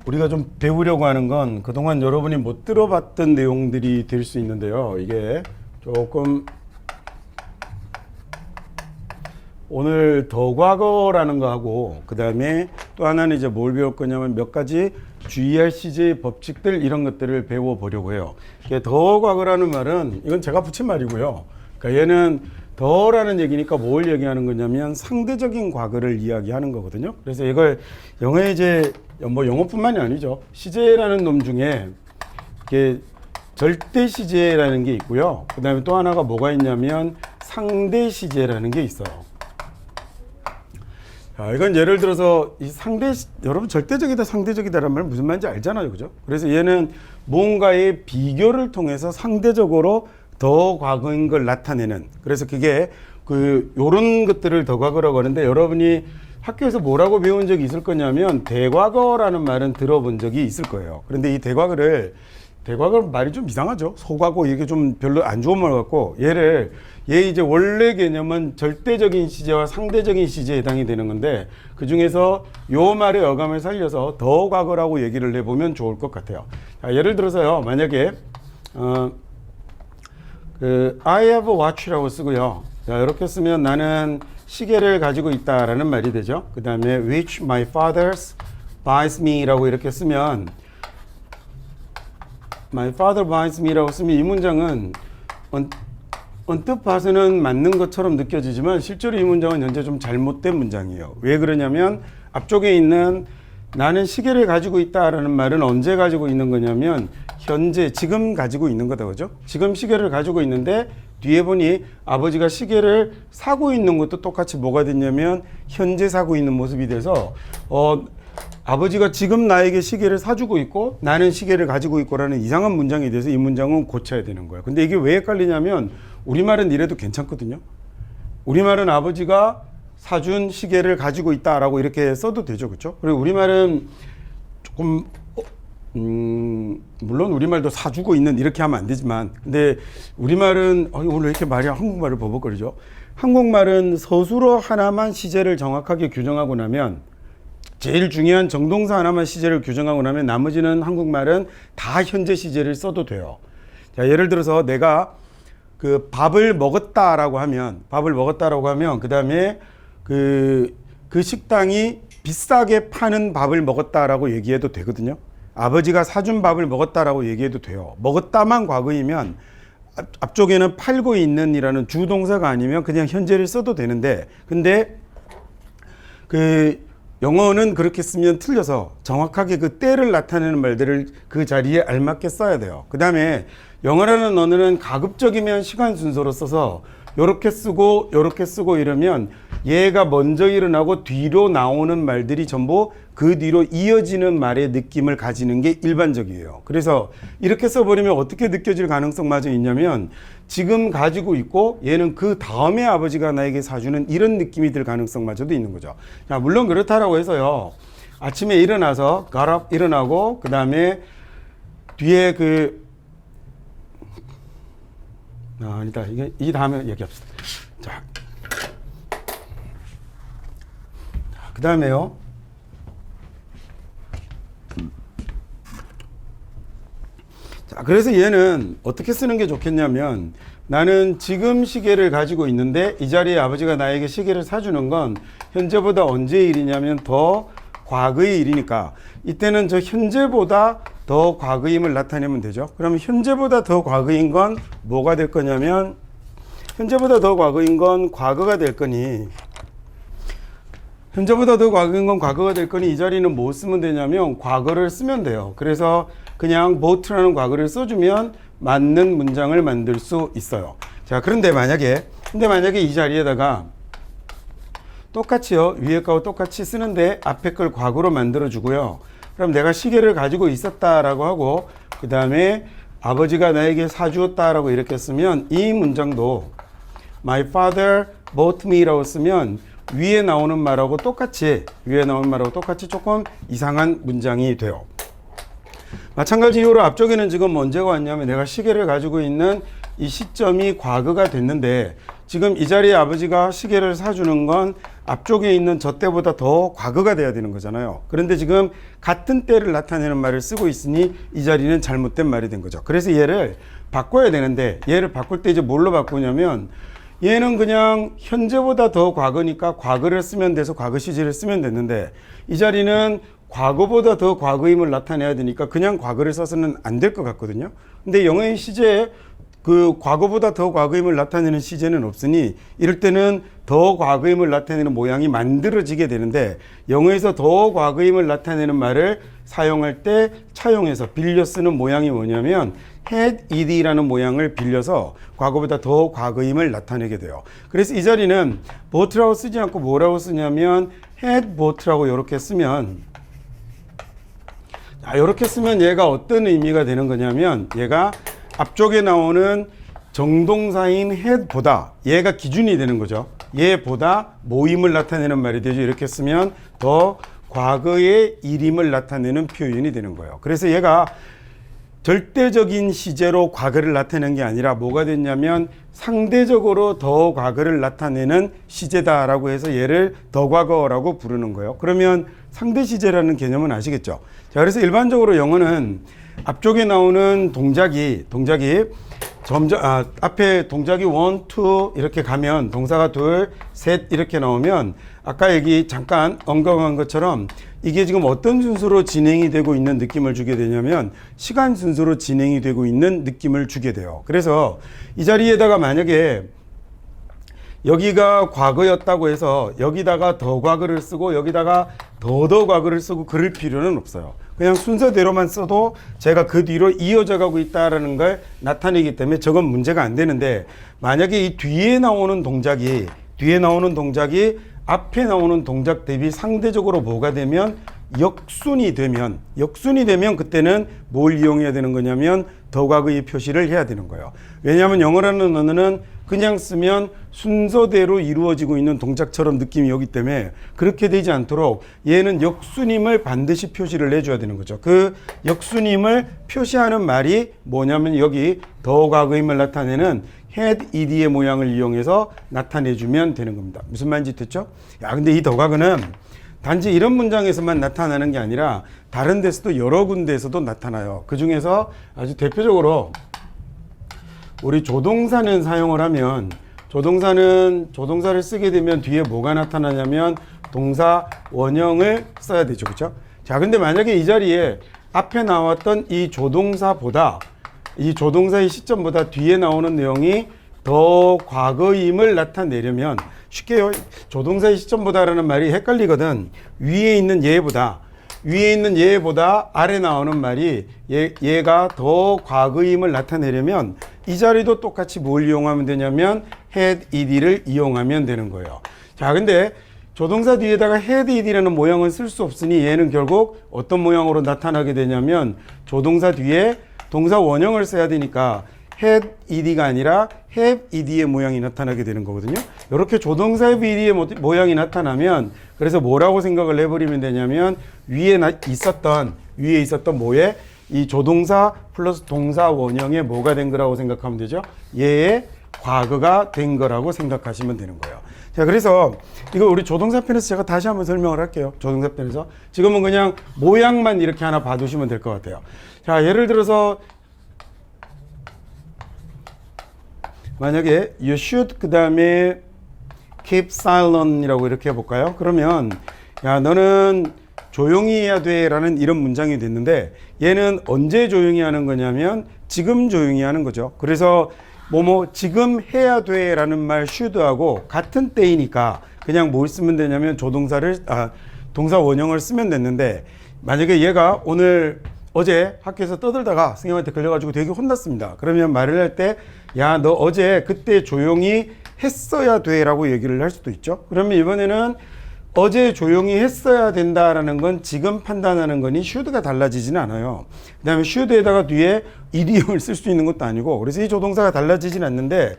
우리가 좀 배우려고 하는 건 그동안 여러분이 못 들어봤던 내용들이 될 수 있는데요. 이게 조금 오늘 더 과거라는 거 하고 그 다음에 또 하나는 이제 뭘 배울 거냐면 몇 가지 주의할 CJ 법칙들 이런 것들을 배워보려고 해요. 이게 더 과거라는 말은 이건 제가 붙인 말이고요. 그러니까 얘는 더라는 얘기니까 뭘 얘기하는 거냐면 상대적인 과거를 이야기하는 거거든요. 그래서 이걸 영어에 이제 뭐 영어뿐만이 아니죠. CJ라는 놈 중에 이게 절대 CJ라는 게 있고요. 그 다음에 또 하나가 뭐가 있냐면 상대 CJ라는 게 있어요. 자, 이건 예를 들어서 이 여러분 절대적이다 상대적이다라는 말 무슨 말인지 알잖아요. 그죠? 그래서 얘는 뭔가의 비교를 통해서 상대적으로 더 과거인 걸 나타내는, 그래서 그게 요런 것들을 더 과거라고 하는데, 여러분이 학교에서 뭐라고 배운 적이 있을 거냐면 대과거라는 말은 들어본 적이 있을 거예요. 그런데 이 대과거 말이 좀 이상하죠. 소과거 이게 좀 별로 안 좋은 말 같고, 얘 이제 원래 개념은 절대적인 시제와 상대적인 시제에 해당이 되는 건데, 그 중에서 요 말의 어감을 살려서 더 과거라고 얘기를 해보면 좋을 것 같아요. 자, 예를 들어서요, 만약에 I have a watch라고 쓰고요. 자, 이렇게 쓰면 나는 시계를 가지고 있다라는 말이 되죠. 그 다음에 which my father buys me라고 이렇게 쓰면, my father buys me라고 쓰면 이 문장은 언뜻 봐서는 맞는 것처럼 느껴지지만 실제로 이 문장은 현재 좀 잘못된 문장이에요. 왜 그러냐면 앞쪽에 있는 나는 시계를 가지고 있다라는 말은 언제 가지고 있는 거냐면 현재, 지금 가지고 있는 거다. 그죠? 지금 시계를 가지고 있는데 뒤에 보니 아버지가 시계를 사고 있는 것도 똑같이 뭐가 됐냐면 현재 사고 있는 모습이 돼서 아버지가 지금 나에게 시계를 사주고 있고 나는 시계를 가지고 있고라는 이상한 문장이 돼서 이 문장은 고쳐야 되는 거예요. 근데 이게 왜 헷갈리냐면 우리말은 이래도 괜찮거든요. 우리말은 아버지가 사준 시계를 가지고 있다라고 이렇게 써도 되죠. 그렇죠? 그리고 우리말은 조금 물론 우리말도 사주고 있는 이렇게 하면 안 되지만, 근데 우리말은 오늘 왜 이렇게 말이 한국말을 버벅거리죠? 한국말은 서술어 하나만 시제를 정확하게 규정하고 나면, 제일 중요한 정동사 하나만 시제를 규정하고 나면 나머지는 한국말은 다 현재 시제를 써도 돼요. 자, 예를 들어서 내가 밥을 먹었다라고 하면 그 다음에 그 식당이 비싸게 파는 밥을 먹었다라고 얘기해도 되거든요. 아버지가 사준 밥을 먹었다라고 얘기해도 돼요. 먹었다만 과거이면 앞쪽에는 팔고 있는 이라는 주동사가 아니면 그냥 현재를 써도 되는데, 근데 영어는 그렇게 쓰면 틀려서 정확하게 그 때를 나타내는 말들을 그 자리에 알맞게 써야 돼요. 그 다음에 영어라는 언어는 가급적이면 시간 순서로 써서 요렇게 쓰고 이러면 얘가 먼저 일어나고 뒤로 나오는 말들이 전부 그 뒤로 이어지는 말의 느낌을 가지는 게 일반적이에요. 그래서 이렇게 써버리면 어떻게 느껴질 가능성마저 있냐면 지금 가지고 있고 얘는 그 다음에 아버지가 나에게 사주는 이런 느낌이 들 가능성마저도 있는 거죠. 자, 물론 그렇다라고 해서요, 아침에 일어나서 got up 일어나고 그 다음에 뒤에 아니다. 이 다음에 얘기합시다. 자, 그 다음에요. 자, 그래서 얘는 어떻게 쓰는 게 좋겠냐면, 나는 지금 시계를 가지고 있는데 이 자리에 아버지가 나에게 시계를 사주는 건 현재보다 언제의 일이냐면 더 과거의 일이니까 이때는 저 현재보다 더 과거임을 나타내면 되죠. 그러면 현재보다 더 과거인 건 뭐가 될 거냐면, 현재보다 더 과거인 건 과거가 될 거니, 이 자리는 뭐 쓰면 되냐면 과거를 쓰면 돼요. 그래서 그냥 bought라는 과거를 써주면 맞는 문장을 만들 수 있어요. 자, 그런데 만약에 이 자리에다가 똑같이요, 위에 거하고 똑같이 쓰는데 앞에 걸 과거로 만들어 주고요. 그럼 내가 시계를 가지고 있었다라고 하고 그 다음에 아버지가 나에게 사주었다라고 이렇게 쓰면 이 문장도 My father bought me라고 쓰면 위에 나오는 말하고 똑같이 조금 이상한 문장이 돼요. 마찬가지 이유로 앞쪽에는 지금 언제가 왔냐면 내가 시계를 가지고 있는 이 시점이 과거가 됐는데 지금 이 자리에 아버지가 시계를 사주는 건 앞쪽에 있는 저 때보다 더 과거가 돼야 되는 거잖아요. 그런데 지금 같은 때를 나타내는 말을 쓰고 있으니 이 자리는 잘못된 말이 된 거죠. 그래서 얘를 바꿔야 되는데 얘를 바꿀 때 이제 뭘로 바꾸냐면 얘는 그냥 현재보다 더 과거니까 과거를 쓰면 돼서 과거 시제를 쓰면 됐는데 이 자리는 과거보다 더 과거임을 나타내야 되니까 그냥 과거를 써서는 안 될 것 같거든요. 근데 영어의 시제에 그 과거보다 더 과거임을 나타내는 시제는 없으니 이럴 때는 더 과거임을 나타내는 모양이 만들어지게 되는데 영어에서 더 과거임을 나타내는 말을 사용할 때 차용해서 빌려 쓰는 모양이 뭐냐면 had ed라는 모양을 빌려서 과거보다 더 과거임을 나타내게 돼요. 그래서 이 자리는 bought라고 쓰지 않고 뭐라고 쓰냐면 had bought라고 이렇게 쓰면 이렇게 쓰면 얘가 어떤 의미가 되는 거냐면 얘가 앞쪽에 나오는 정동사인 had보다 얘가 기준이 되는 거죠. 얘보다 모임을 나타내는 말이 되죠. 이렇게 쓰면 더 과거의 일임을 나타내는 표현이 되는 거예요. 그래서 얘가 절대적인 시제로 과거를 나타내는 게 아니라 뭐가 됐냐면 상대적으로 더 과거를 나타내는 시제다라고 해서 얘를 더 과거라고 부르는 거예요. 그러면 상대 시제라는 개념은 아시겠죠? 자, 그래서 일반적으로 영어는 앞쪽에 나오는 동작이 점점 앞에 동작이 1, 2 이렇게 가면 동사가 둘, 셋 이렇게 나오면 아까 얘기 잠깐 언급한 것처럼 이게 지금 어떤 순서로 진행이 되고 있는 느낌을 주게 되냐면 시간 순서로 진행이 되고 있는 느낌을 주게 돼요. 그래서 이 자리에다가 만약에 여기가 과거였다고 해서 여기다가 더 과거를 쓰고 여기다가 더 과거를 쓰고 그럴 필요는 없어요. 그냥 순서대로만 써도 제가 그 뒤로 이어져 가고 있다라는 걸 나타내기 때문에 저건 문제가 안 되는데 만약에 이 뒤에 나오는 동작이 앞에 나오는 동작 대비 상대적으로 뭐가 되면 역순이 되면 그때는 뭘 이용해야 되는 거냐면 더 과거의 표시를 해야 되는 거예요. 왜냐하면 영어라는 언어는 그냥 쓰면 순서대로 이루어지고 있는 동작처럼 느낌이 오기 때문에 그렇게 되지 않도록 얘는 역순임을 반드시 표시를 해줘야 되는 거죠. 그 역순임을 표시하는 말이 뭐냐면 여기 더 과거임을 나타내는 had ed의 모양을 이용해서 나타내주면 되는 겁니다. 무슨 말인지 됐죠? 근데 이 더 과거는 단지 이런 문장에서만 나타나는 게 아니라 다른 데서도 여러 군데에서도 나타나요. 그 중에서 아주 대표적으로 우리 조동사는 사용을 하면 조동사를 쓰게 되면 뒤에 뭐가 나타나냐면 동사 원형을 써야 되죠. 그렇죠? 자, 근데 만약에 이 자리에 앞에 나왔던 이 조동사의 시점보다 뒤에 나오는 내용이 더 과거임을 나타내려면 쉽게요. 조동사의 시점보다라는 말이 헷갈리거든. 위에 있는 얘보다 아래 나오는 말이 얘가 더 과거임을 나타내려면 이 자리도 똑같이 뭘 이용하면 되냐면 had ed를 이용하면 되는 거예요. 자, 근데 조동사 뒤에다가 had ed라는 모양은 쓸 수 없으니 얘는 결국 어떤 모양으로 나타나게 되냐면 조동사 뒤에 동사 원형을 써야 되니까 had ed가 아니라 have ed의 모양이 나타나게 되는 거거든요. 이렇게 조동사 have ed의 모양이 나타나면 그래서 뭐라고 생각을 해버리면 되냐면 위에 있었던 뭐에 이 조동사 플러스 동사 원형에 뭐가 된 거라고 생각하면 되죠. 얘의 과거가 된 거라고 생각하시면 되는 거예요. 자, 그래서 이거 우리 조동사 편에서 제가 다시 한번 설명을 할게요. 조동사 편에서 지금은 그냥 모양만 이렇게 하나 봐두시면 될 것 같아요. 자, 예를 들어서 만약에 you should 그 다음에 keep silent 이라고 이렇게 해볼까요? 그러면 야, 너는 조용히 해야 돼 라는 이런 문장이 됐는데 얘는 언제 조용히 하는 거냐면 지금 조용히 하는 거죠. 그래서 지금 해야 돼 라는 말 should하고 같은 때이니까 그냥 뭘 쓰면 되냐면 동사 원형을 쓰면 됐는데 만약에 얘가 어제 학교에서 떠들다가 선생님한테 걸려가지고 되게 혼났습니다. 그러면 말을 할 때 야, 너 어제 그때 조용히 했어야 돼 라고 얘기를 할 수도 있죠. 그러면 이번에는 어제 조용히 했어야 된다라는 건 지금 판단하는 거니 should가 달라지지는 않아요. 그 다음에 should에다가 뒤에 idiom을 쓸 수 있는 것도 아니고 그래서 이 조동사가 달라지진 않는데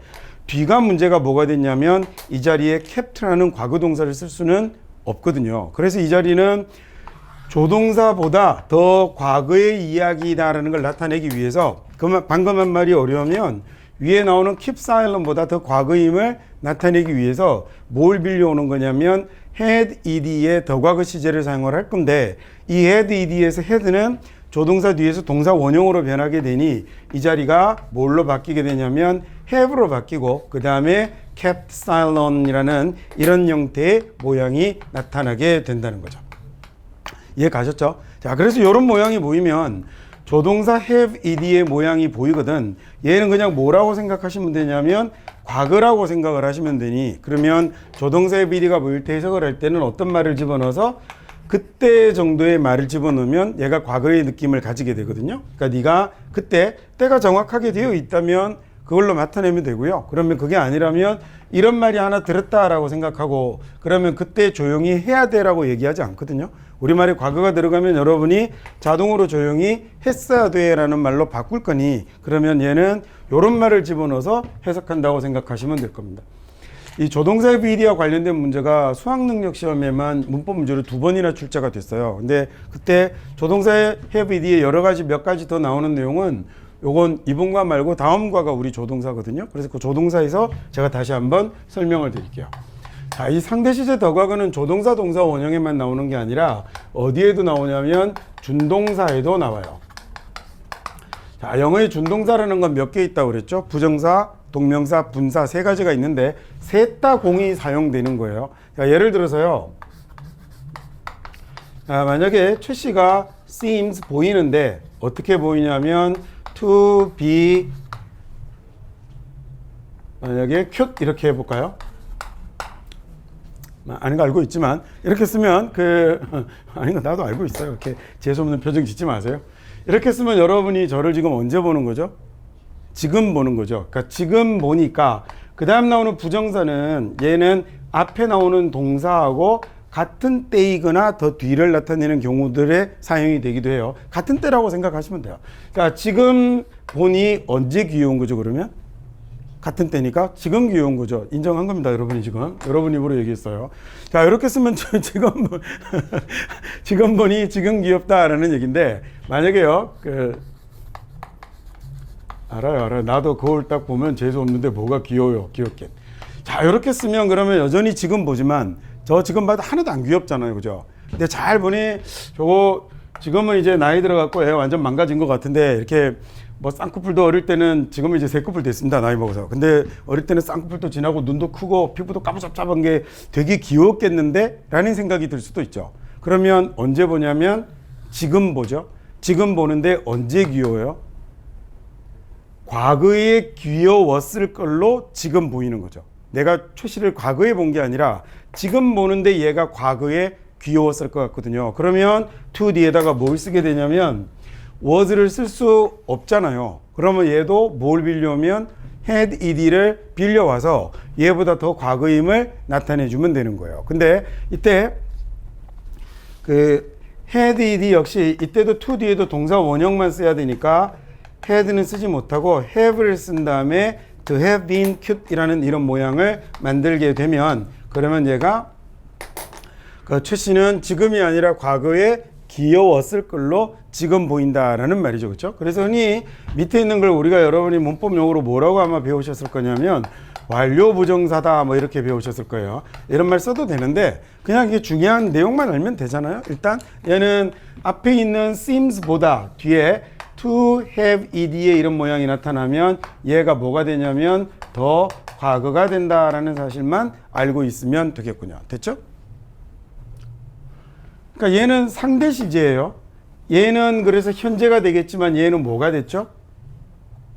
뒤가 문제가 뭐가 됐냐면 이 자리에 kept라는 과거동사를 쓸 수는 없거든요. 그래서 이 자리는 조동사보다 더 과거의 이야기다라는 걸 나타내기 위해서 방금 한 말이 어려우면 위에 나오는 keep silent보다 더 과거임을 나타내기 위해서 뭘 빌려오는 거냐면 had ed의 더 과거 시제를 사용을 할 건데 이 had ed에서 had는 조동사 뒤에서 동사 원형으로 변하게 되니 이 자리가 뭘로 바뀌게 되냐면 have로 바뀌고 그 다음에 kept silent이라는 이런 형태의 모양이 나타나게 된다는 거죠. 이해 가셨죠? 자, 그래서 이런 모양이 보이면 조동사 have ed의 모양이 보이거든. 얘는 그냥 뭐라고 생각하시면 되냐면 과거라고 생각을 하시면 되니 그러면 조동사 have ed가 보일 때 해석을 할 때는 어떤 말을 집어넣어서 그때 정도의 말을 집어넣으면 얘가 과거의 느낌을 가지게 되거든요. 그러니까 네가 그때 때가 정확하게 되어 있다면 그걸로 나타내면 되고요. 그러면 그게 아니라면 이런 말이 하나 들었다라고 생각하고 그러면 그때 조용히 해야 돼라고 얘기하지 않거든요. 우리말에 과거가 들어가면 여러분이 자동으로 조용히 했어야 돼라는 말로 바꿀 거니 그러면 얘는 이런 말을 집어넣어서 해석한다고 생각하시면 될 겁니다. 이 조동사 have ed와 관련된 문제가 수학능력 시험에만 문법 문제로 2번이나 출제가 됐어요. 근데 그때 조동사 have ed에 여러 가지 몇 가지 더 나오는 내용은 요건 이번과 말고 다음과가 우리 조동사거든요. 그래서 그 조동사에서 제가 다시 한번 설명을 드릴게요. 자, 이 상대 시제 더 과거는 조동사 동사 원형에만 나오는 게 아니라 어디에도 나오냐면 준동사에도 나와요. 자, 영어의 준동사라는 건 몇 개 있다고 그랬죠? 부정사, 동명사, 분사 세 가지가 있는데 셋 다 공이 사용되는 거예요. 자, 예를 들어서요. 만약에 최 씨가 seems 보이는데 어떻게 보이냐면 to be 만약에 cute 이렇게 해볼까요? 아닌 거 알고 있지만 이렇게 쓰면 아닌 거 나도 알고 있어요. 이렇게 재수없는 표정 짓지 마세요. 이렇게 쓰면 여러분이 저를 지금 언제 보는 거죠? 지금 보는 거죠. 그러니까 지금 보니까 그 다음 나오는 부정사는 얘는 앞에 나오는 동사하고 같은 때이거나 더 뒤를 나타내는 경우들에 사용이 되기도 해요. 같은 때라고 생각하시면 돼요. 그러니까 지금 보니 언제 귀여운 거죠, 그러면? 같은 때니까 지금 귀여운 거죠. 인정한 겁니다, 여러분이 지금. 여러분 입으로 얘기했어요. 자, 이렇게 쓰면 지금 보니 지금 귀엽다라는 얘기인데, 만약에요, 알아요. 나도 거울 딱 보면 재수 없는데 뭐가 귀여워요, 귀엽게. 자, 이렇게 쓰면 그러면 여전히 지금 보지만, 저 지금 봐도 하나도 안 귀엽잖아요, 그죠? 근데 잘 보니, 저거, 지금은 이제 나이 들어갖고 애 완전 망가진 것 같은데, 이렇게 뭐 쌍꺼풀도 어릴 때는 지금은 이제 세 커플 됐습니다, 나이 먹어서. 근데 어릴 때는 쌍꺼풀도 지나고 눈도 크고 피부도 까무잡잡한 게 되게 귀여웠겠는데? 라는 생각이 들 수도 있죠. 그러면 언제 보냐면 지금 보죠. 지금 보는데 언제 귀여워요? 과거에 귀여웠을 걸로 지금 보이는 거죠. 내가 최 씨를 과거에 본 게 아니라 지금 보는데 얘가 과거에 귀여웠을 것 같거든요. 그러면 to 뒤에다가 뭘 쓰게 되냐면 was를 쓸 수 없잖아요. 그러면 얘도 뭘 빌려오면 had ed를 빌려와서 얘보다 더 과거임을 나타내주면 되는 거예요. 근데 이때 had ed 역시 이때도 to 뒤에도 동사 원형만 써야 되니까 had는 쓰지 못하고 have를 쓴 다음에 to have been cute 이라는 이런 모양을 만들게 되면 그러면 얘가 최 씨는 지금이 아니라 과거에 귀여웠을 걸로 지금 보인다라는 말이죠. 그렇죠? 그래서 흔히 밑에 있는 걸 우리가 여러분이 문법 용어로 뭐라고 아마 배우셨을 거냐면 완료 부정사다 뭐 이렇게 배우셨을 거예요. 이런 말 써도 되는데 그냥 이게 중요한 내용만 알면 되잖아요. 일단 얘는 앞에 있는 seems보다 뒤에 to have ed의 이런 모양이 나타나면 얘가 뭐가 되냐면 더 과거가 된다라는 사실만 알고 있으면 되겠군요. 됐죠? 그러니까 얘는 상대 시제예요. 얘는 그래서 현재가 되겠지만 얘는 뭐가 됐죠?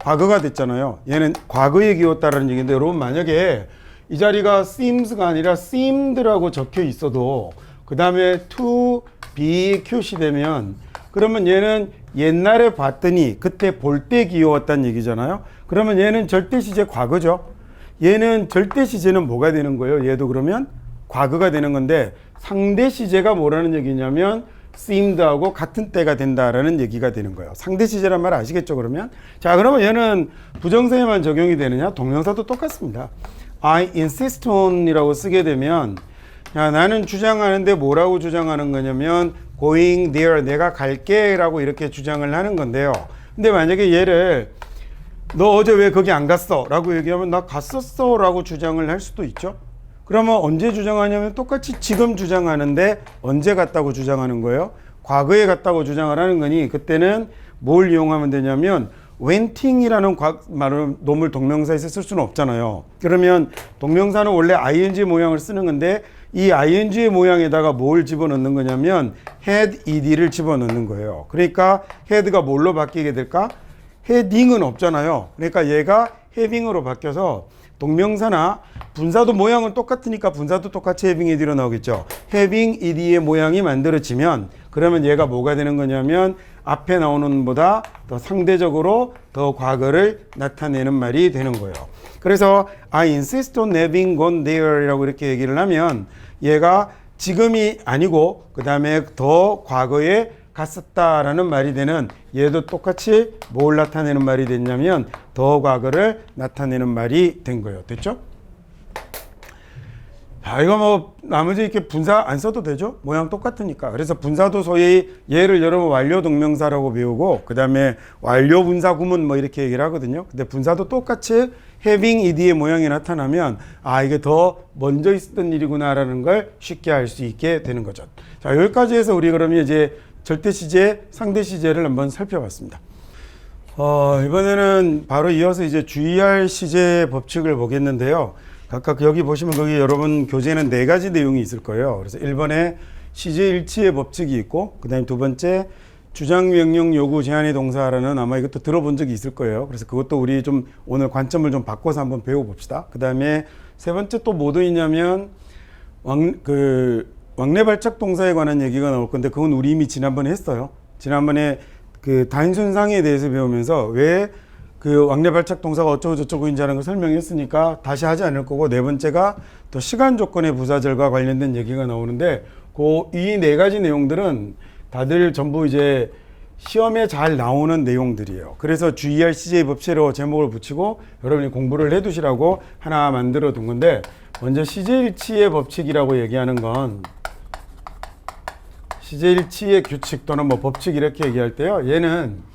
과거가 됐잖아요. 얘는 과거에 귀엽다라는 얘기인데 여러분 만약에 이 자리가 seems가 아니라 seemed라고 적혀 있어도 그 다음에 to be cute이 되면 그러면 얘는 옛날에 봤더니 그때 볼 때 귀여웠다는 얘기잖아요. 그러면 얘는 절대 시제 과거죠. 얘는 절대 시제는 뭐가 되는 거예요? 얘도 그러면 과거가 되는 건데 상대 시제가 뭐라는 얘기냐면 seemed하고 같은 때가 된다라는 얘기가 되는 거예요. 상대 시제란 말 아시겠죠, 그러면? 자, 그러면 얘는 부정사에만 적용이 되느냐? 동명사도 똑같습니다. I insist on 이라고 쓰게 되면 야, 나는 주장하는데 뭐라고 주장하는 거냐면 going there, 내가 갈게 라고 이렇게 주장을 하는 건데요. 근데 만약에 얘를 너 어제 왜 거기 안 갔어? 라고 얘기하면 나 갔었어 라고 주장을 할 수도 있죠. 그러면 언제 주장하냐면 똑같이 지금 주장하는데 언제 갔다고 주장하는 거예요? 과거에 갔다고 주장을 하는 거니 그때는 뭘 이용하면 되냐면 went이라는 말을 놈을 동명사에서 쓸 수는 없잖아요. 그러면 동명사는 원래 ing 모양을 쓰는 건데 이 ing의 모양에다가 뭘 집어넣는 거냐면 had ed를 집어넣는 거예요. 그러니까 had가 뭘로 바뀌게 될까? heading은 없잖아요. 그러니까 얘가 having으로 바뀌어서 동명사나 분사도 모양은 똑같으니까 분사도 똑같이 having ed로 나오겠죠. having ed의 모양이 만들어지면 그러면 얘가 뭐가 되는 거냐면 앞에 나오는 보다 더 상대적으로 더 과거를 나타내는 말이 되는 거예요. 그래서 I insist on having gone there 이라고 이렇게 얘기를 하면 얘가 지금이 아니고 그 다음에 더 과거에 갔었다라는 말이 되는 얘도 똑같이 뭘 나타내는 말이 됐냐면 더 과거를 나타내는 말이 된 거예요. 됐죠? 자, 이거 뭐 나머지 이렇게 분사 안 써도 되죠? 모양 똑같으니까. 그래서 분사도 소위 얘를 여러분 완료 동명사라고 배우고 그 다음에 완료 분사 구문 뭐 이렇게 얘기를 하거든요. 근데 분사도 똑같이 having ed의 모양이 나타나면 아 이게 더 먼저 있었던 일이구나라는 걸 쉽게 알 수 있게 되는 거죠. 자, 여기까지 해서 우리 그러면 이제 절대 시제, 상대 시제를 한번 살펴봤습니다. 이번에는 바로 이어서 이제 주의할 시제 법칙을 보겠는데요. 각각 여기 보시면 거기 여러분 교재에는 4가지 내용이 있을 거예요. 그래서 1번에 시제 일치의 법칙이 있고, 그 다음에 2번째 주장, 명령, 요구, 제한의 동사라는 아마 이것도 들어본 적이 있을 거예요. 그래서 그것도 우리 좀 오늘 관점을 좀 바꿔서 한번 배워봅시다. 그 다음에 3번째 또 뭐 있냐면 왕래 발작 동사에 관한 얘기가 나올 건데 그건 우리 이미 지난번에 했어요. 지난번에 그 단순상에 대해서 배우면서 왜 그 왕래 발작 동사가 어쩌고 저쩌고인지 하는 걸 설명했으니까 다시 하지 않을 거고, 4번째가 또 시간 조건의 부사절과 관련된 얘기가 나오는데 이 4가지 내용들은 다들 전부 이제 시험에 잘 나오는 내용들이에요. 그래서 주의할 시제의 법칙으로 제목을 붙이고 여러분이 공부를 해 두시라고 하나 만들어 둔 건데, 먼저 시제일치의 법칙이라고 얘기하는 건 시제일치의 규칙 또는 뭐 법칙 이렇게 얘기할 때요, 얘는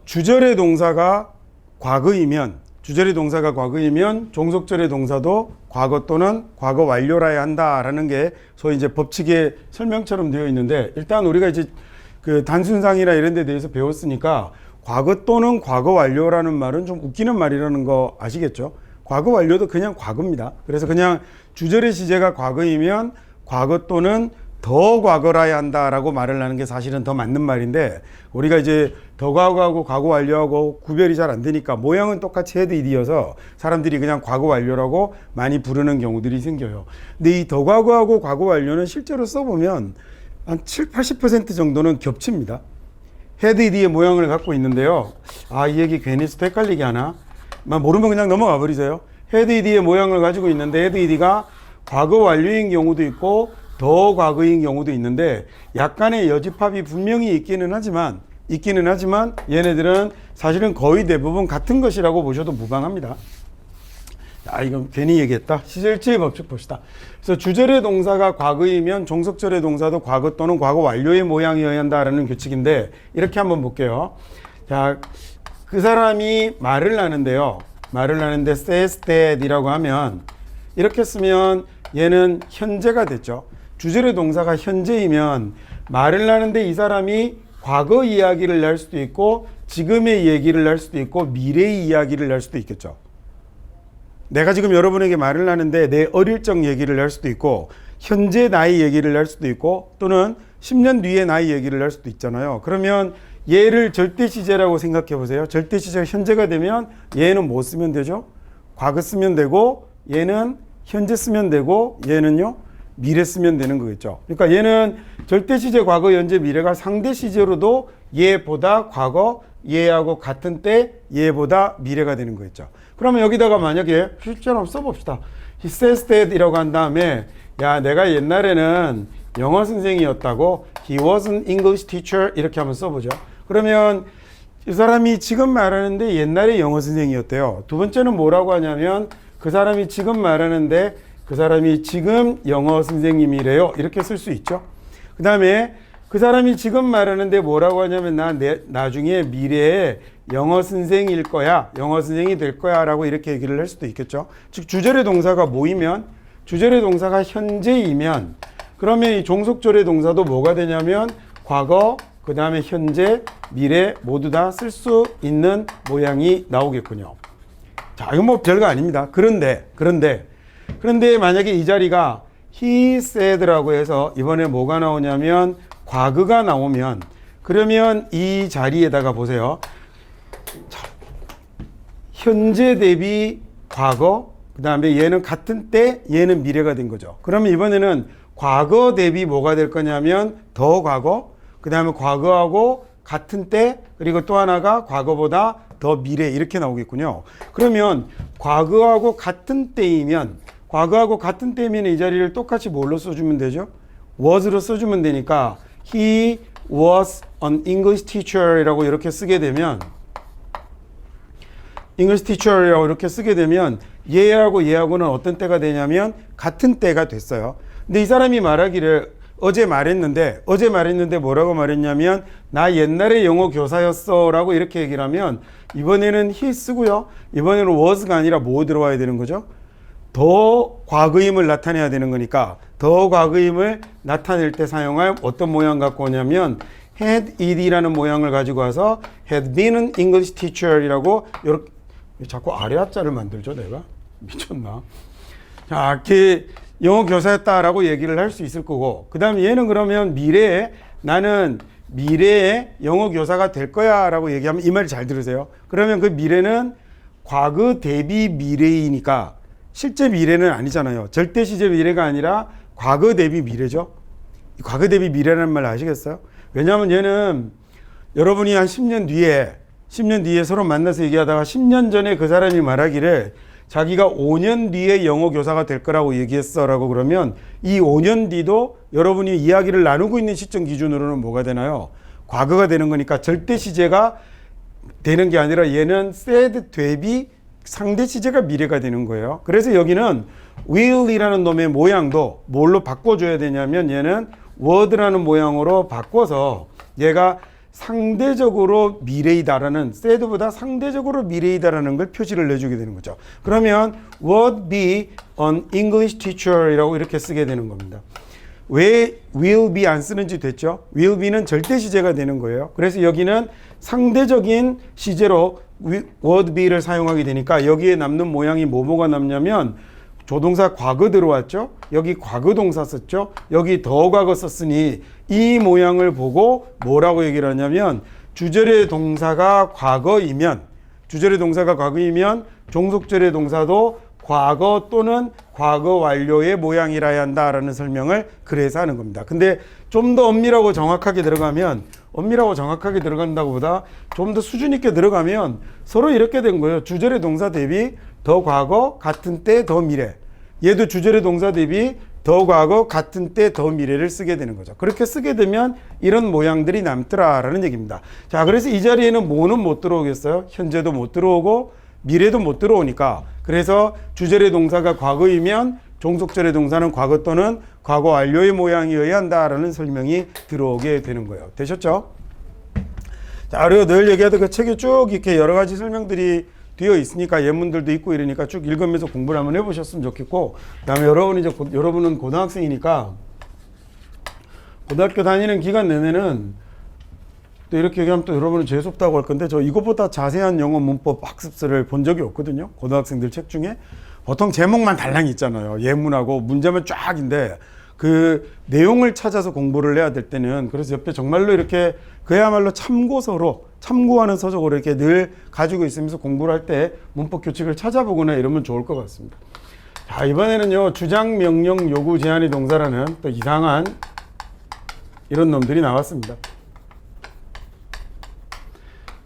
주절의 동사가 과거이면 종속절의 동사도 과거 또는 과거 완료라야 한다라는 게 소위 이제 법칙의 설명처럼 되어 있는데, 일단 우리가 이제 그 단순상이나 이런 데 대해서 배웠으니까 과거 또는 과거 완료라는 말은 좀 웃기는 말이라는 거 아시겠죠? 과거 완료도 그냥 과거입니다. 그래서 그냥 주절의 시제가 과거이면 과거 또는 더 과거라야 한다라고 말을 하는 게 사실은 더 맞는 말인데, 우리가 이제 더 과거하고 과거 완료하고 구별이 잘 안 되니까 모양은 똑같이 had ed여서 사람들이 그냥 과거 완료라고 많이 부르는 경우들이 생겨요. 근데 이 더 과거하고 과거 완료는 실제로 써보면 한 70-80% 정도는 겹칩니다. had ed의 모양을 갖고 있는데요. 아, 이 얘기 괜히 또 헷갈리게 하나? 모르면 그냥 넘어가 버리세요. had ed의 모양을 가지고 있는데 had ed가 과거 완료인 경우도 있고 더 과거인 경우도 있는데 약간의 여집합이 분명히 있기는 하지만 얘네들은 사실은 거의 대부분 같은 것이라고 보셔도 무방합니다. 아, 이건 괜히 얘기했다. 시제일치의 법칙 봅시다. 그래서 주절의 동사가 과거이면 종속절의 동사도 과거 또는 과거 완료의 모양이어야 한다라는 규칙인데, 이렇게 한번 볼게요. 자, 그 사람이 말을 하는데요. 말을 하는데 says that이라고 하면 이렇게 쓰면 얘는 현재가 됐죠. 주절의 동사가 현재이면 말을 하는데 이 사람이 과거 이야기를 할 수도 있고 지금의 얘기를 할 수도 있고 미래의 이야기를 할 수도 있겠죠. 내가 지금 여러분에게 말을 하는데 내 어릴 적 얘기를 할 수도 있고 현재 나의 얘기를 할 수도 있고 또는 10년 뒤에 나의 얘기를 할 수도 있잖아요. 그러면 얘를 절대시제라고 생각해 보세요. 절대시제가 현재가 되면 얘는 뭐 쓰면 되죠? 과거 쓰면 되고 얘는 현재 쓰면 되고 얘는요 미래 쓰면 되는 거겠죠. 그러니까 얘는 절대시제 과거 현재 미래가 상대시제로도 얘보다 과거 얘하고 같은 때 얘보다 미래가 되는 거겠죠. 그러면 여기다가 만약에 실제로 한번 써봅시다. He says that 이라고 한 다음에 야, 내가 옛날에는 영어 선생이었다고, He was an English teacher 이렇게 한번 써보죠. 그러면 이 사람이 지금 말하는데 옛날에 영어 선생이었대요. 두 번째는 뭐라고 하냐면 그 사람이 지금 말하는데 그 사람이 지금 영어 선생님이래요. 이렇게 쓸 수 있죠. 그 다음에 그 사람이 지금 말하는데 뭐라고 하냐면 나중에 미래에 영어 선생일 거야, 영어 선생이 될 거야 라고 이렇게 얘기를 할 수도 있겠죠. 즉 주절의 동사가 모이면, 주절의 동사가 현재이면 그러면 이 종속절의 동사도 뭐가 되냐면 과거, 그 다음에 현재, 미래 모두 다 쓸 수 있는 모양이 나오겠군요. 자, 이건 뭐 별거 아닙니다. 그런데 만약에 이 자리가 he said라고 해서 이번에 뭐가 나오냐면 과거가 나오면, 그러면 이 자리에다가 보세요. 자, 현재 대비 과거, 그 다음에 얘는 같은 때, 얘는 미래가 된 거죠. 그러면 이번에는 과거 대비 뭐가 될 거냐면 더 과거, 그 다음에 과거하고 같은 때, 그리고 또 하나가 과거보다 더 미래, 이렇게 나오겠군요. 그러면 과거하고 같은 때이면 이 자리를 똑같이 뭘로 써주면 되죠? was로 써주면 되니까 he was an English teacher 이라고 이렇게 쓰게 되면, English teacher이라고 이렇게 쓰게 되면 얘하고는 어떤 때가 되냐면 같은 때가 됐어요. 근데 이 사람이 말하기를 어제 말했는데 뭐라고 말했냐면 나 옛날에 영어 교사였어 라고 이렇게 얘기를 하면 이번에는 he 쓰고요. 이번에는 was가 아니라 뭐 들어와야 되는 거죠? 더 과거임을 나타내야 되는 거니까 더 과거임을 나타낼 때 사용할 어떤 모양 갖고 오냐면 had ed라는 모양을 가지고 와서 had been an English teacher 이라고 이렇게 자꾸 아래 하자를 만들죠 내가? 미쳤나? 자, 이렇게 영어 교사였다라고 얘기를 할 수 있을 거고, 그 다음에 얘는 그러면 미래에 나는 미래에 영어 교사가 될 거야 라고 얘기하면 이 말 잘 들으세요. 그러면 그 미래는 과거 대비 미래이니까 실제 미래는 아니잖아요. 절대 시제 미래가 아니라 과거 대비 미래죠. 과거 대비 미래라는 말 아시겠어요? 왜냐하면 얘는 여러분이 한 10년 뒤에 서로 만나서 얘기하다가 10년 전에 그 사람이 말하기를 자기가 5년 뒤에 영어 교사가 될 거라고 얘기했어 라고 그러면 이 5년 뒤도 여러분이 이야기를 나누고 있는 시점 기준으로는 뭐가 되나요? 과거가 되는 거니까 절대 시제가 되는 게 아니라 얘는 said 대비 상대 시제가 미래가 되는 거예요. 그래서 여기는 will이라는 놈의 모양도 뭘로 바꿔줘야 되냐면 얘는 word라는 모양으로 바꿔서 얘가 상대적으로 미래이다라는, said보다 상대적으로 미래이다라는 걸 표시를 내주게 되는 거죠. 그러면 would be an English teacher 이라고 이렇게 쓰게 되는 겁니다. 왜 will be 안 쓰는지 됐죠? will be는 절대 시제가 되는 거예요. 그래서 여기는 상대적인 시제로 would be를 사용하게 되니까 여기에 남는 모양이 뭐가 남냐면 조동사 과거 들어왔죠? 여기 과거 동사 썼죠? 여기 더 과거 썼으니 이 모양을 보고 뭐라고 얘기를 하냐면 주절의 동사가 과거이면 종속절의 동사도 과거 또는 과거 완료의 모양이라야 한다라는 설명을 그래서 하는 겁니다. 근데 좀 더 엄밀하고 정확하게 들어간다고 보다 좀 더 수준 있게 들어가면 서로 이렇게 된 거예요. 주절의 동사 대비 더 과거, 같은 때, 더 미래. 얘도 주절의 동사 대비 더 과거, 같은 때, 더 미래를 쓰게 되는 거죠. 그렇게 쓰게 되면 이런 모양들이 남더라라는 얘기입니다. 자, 그래서 이 자리에는 뭐는 못 들어오겠어요? 현재도 못 들어오고 미래도 못 들어오니까, 그래서 주절의 동사가 과거이면 종속절의 동사는 과거 또는 과거 완료의 모양이어야 한다라는 설명이 들어오게 되는 거예요. 되셨죠? 자, 그리고 늘 얘기하던 그 책에 쭉 이렇게 여러 가지 설명들이 되어 있으니까 예문들도 있고 이러니까 쭉 읽으면서 공부를 한번 해보셨으면 좋겠고, 그다음에 여러분은 고등학생이니까 고등학교 다니는 기간 내내는 또 이렇게 얘기하면 또 여러분은 재수없다고 할 건데 저 이것보다 자세한 영어 문법 학습서를 본 적이 없거든요. 고등학생들 책 중에 보통 제목만 달랑 있잖아요. 예문하고 문제만 쫙인데 그 내용을 찾아서 공부를 해야 될 때는, 그래서 옆에 정말로 이렇게 그야말로 참고하는 서적으로 이렇게 늘 가지고 있으면서 공부를 할 때 문법 규칙을 찾아보거나 이러면 좋을 것 같습니다. 자, 이번에는요, 주장, 명령, 요구, 제한의 동사라는 또 이상한 이런 놈들이 나왔습니다.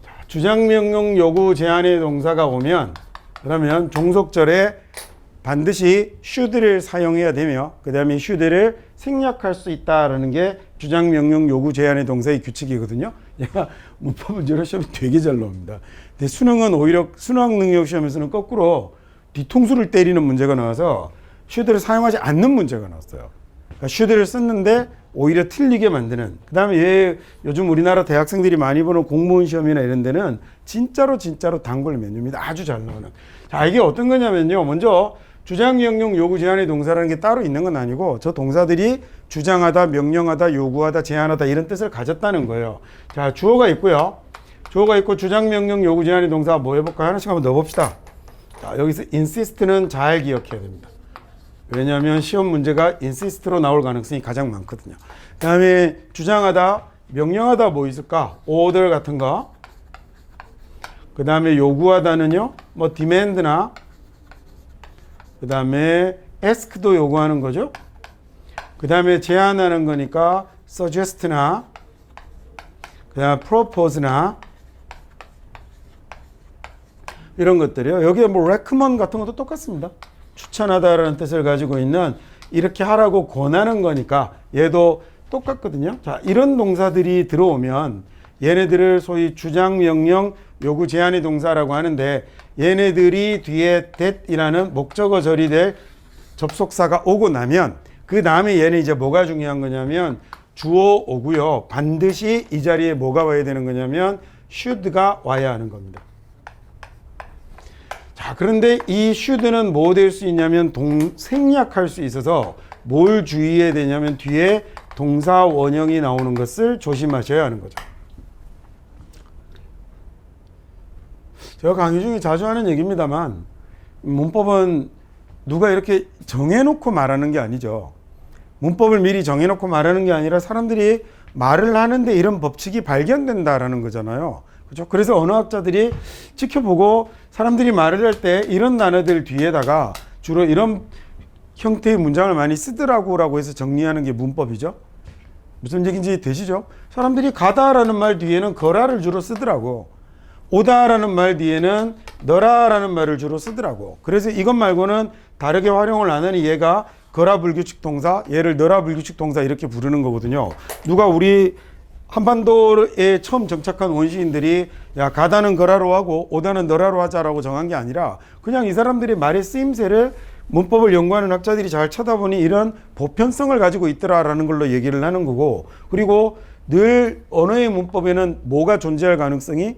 자, 주장, 명령, 요구, 제한의 동사가 오면 그러면 종속절에 반드시 should를 사용해야 되며 그 다음에 should를 생략할 수 있다라는 게 주장, 명령, 요구, 제한의 동사의 규칙이거든요. 얘가 문법 문제로 시험이 되게 잘 나옵니다. 근데 수능은 오히려 수학 능력 시험에서는 거꾸로 뒤통수를 때리는 문제가 나와서 should를 사용하지 않는 문제가 나왔어요. 그러니까 should를 썼는데 오히려 틀리게 만드는. 그 다음에 얘 요즘 우리나라 대학생들이 많이 보는 공무원 시험이나 이런 데는 진짜로 단골 메뉴입니다. 아주 잘 나오는. 자, 이게 어떤 거냐면요. 먼저 주장, 명령, 요구, 제한의 동사라는 게 따로 있는 건 아니고 저 동사들이 주장하다, 명령하다, 요구하다, 제한하다 이런 뜻을 가졌다는 거예요. 자, 주어가 있고요. 주어가 있고 주장, 명령, 요구, 제한의 동사 뭐 해볼까요? 하나씩 한번 넣어봅시다. 자, 여기서 insist는 잘 기억해야 됩니다. 왜냐하면 시험 문제가 insist로 나올 가능성이 가장 많거든요. 그 다음에 주장하다, 명령하다 뭐 있을까? order 같은 거. 그 다음에 요구하다는요, 뭐 demand나, 그 다음에 ask도 요구하는 거죠. 그 다음에 제안하는 거니까 suggest나, 그 다음에 propose나, 이런 것들이요. 여기에 뭐 recommend 같은 것도 똑같습니다. 추천하다라는 뜻을 가지고 있는 이렇게 하라고 권하는 거니까 얘도 똑같거든요. 자, 이런 동사들이 들어오면 얘네들을 소위 주장, 명령, 요구, 제한의 동사라고 하는데 얘네들이 뒤에 that이라는 목적어 절이될 접속사가 오고 나면 그 다음에 얘는 이제 뭐가 중요한 거냐면 주어 오고요. 반드시 이 자리에 뭐가 와야 되는 거냐면 should가 와야 하는 겁니다. 자, 그런데 이 should는 뭐 될 수 있냐면 생략할 수 있어서 뭘 주의해야 되냐면 뒤에 동사 원형이 나오는 것을 조심하셔야 하는 거죠. 제가 강의 중에 자주 하는 얘기입니다만 문법은 누가 이렇게 정해놓고 말하는 게 아니죠. 문법을 미리 정해놓고 말하는 게 아니라 사람들이 말을 하는데 이런 법칙이 발견된다라는 거잖아요. 그렇죠? 그래서 언어학자들이 지켜보고 사람들이 말을 할 때 이런 단어들 뒤에다가 주로 이런 형태의 문장을 많이 쓰더라고라고 해서 정리하는 게 문법이죠. 무슨 얘기인지 되시죠? 사람들이 가다라는 말 뒤에는 거라를 주로 쓰더라고. 오다라는 말 뒤에는 너라라는 말을 주로 쓰더라고. 그래서 이것 말고는 다르게 활용을 안 하니 얘가 거라 불규칙 동사, 얘를 너라 불규칙 동사 이렇게 부르는 거거든요. 누가 우리 한반도에 처음 정착한 원시인들이 야 가다는 거라로 하고 오다는 너라로 하자라고 정한 게 아니라 그냥 이 사람들이 말의 쓰임새를 문법을 연구하는 학자들이 잘 쳐다보니 이런 보편성을 가지고 있더라라는 걸로 얘기를 하는 거고, 그리고 늘 언어의 문법에는 뭐가 존재할 가능성이,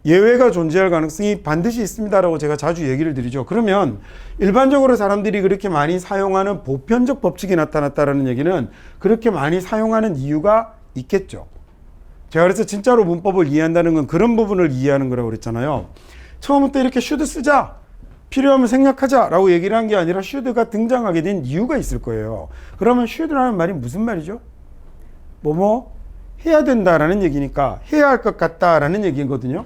예외가 존재할 가능성이 반드시 있습니다라고 제가 자주 얘기를 드리죠. 그러면 일반적으로 사람들이 그렇게 많이 사용하는 보편적 법칙이 나타났다라는 얘기는 그렇게 많이 사용하는 이유가 있겠죠. 제가 그래서 진짜로 문법을 이해한다는 건 그런 부분을 이해하는 거라고 그랬잖아요. 처음부터 이렇게 should 쓰자, 필요하면 생략하자 라고 얘기를 한 게 아니라 should가 등장하게 된 이유가 있을 거예요. 그러면 should라는 말이 무슨 말이죠? 뭐뭐 해야 된다라는 얘기니까 해야 할 것 같다라는 얘기거든요.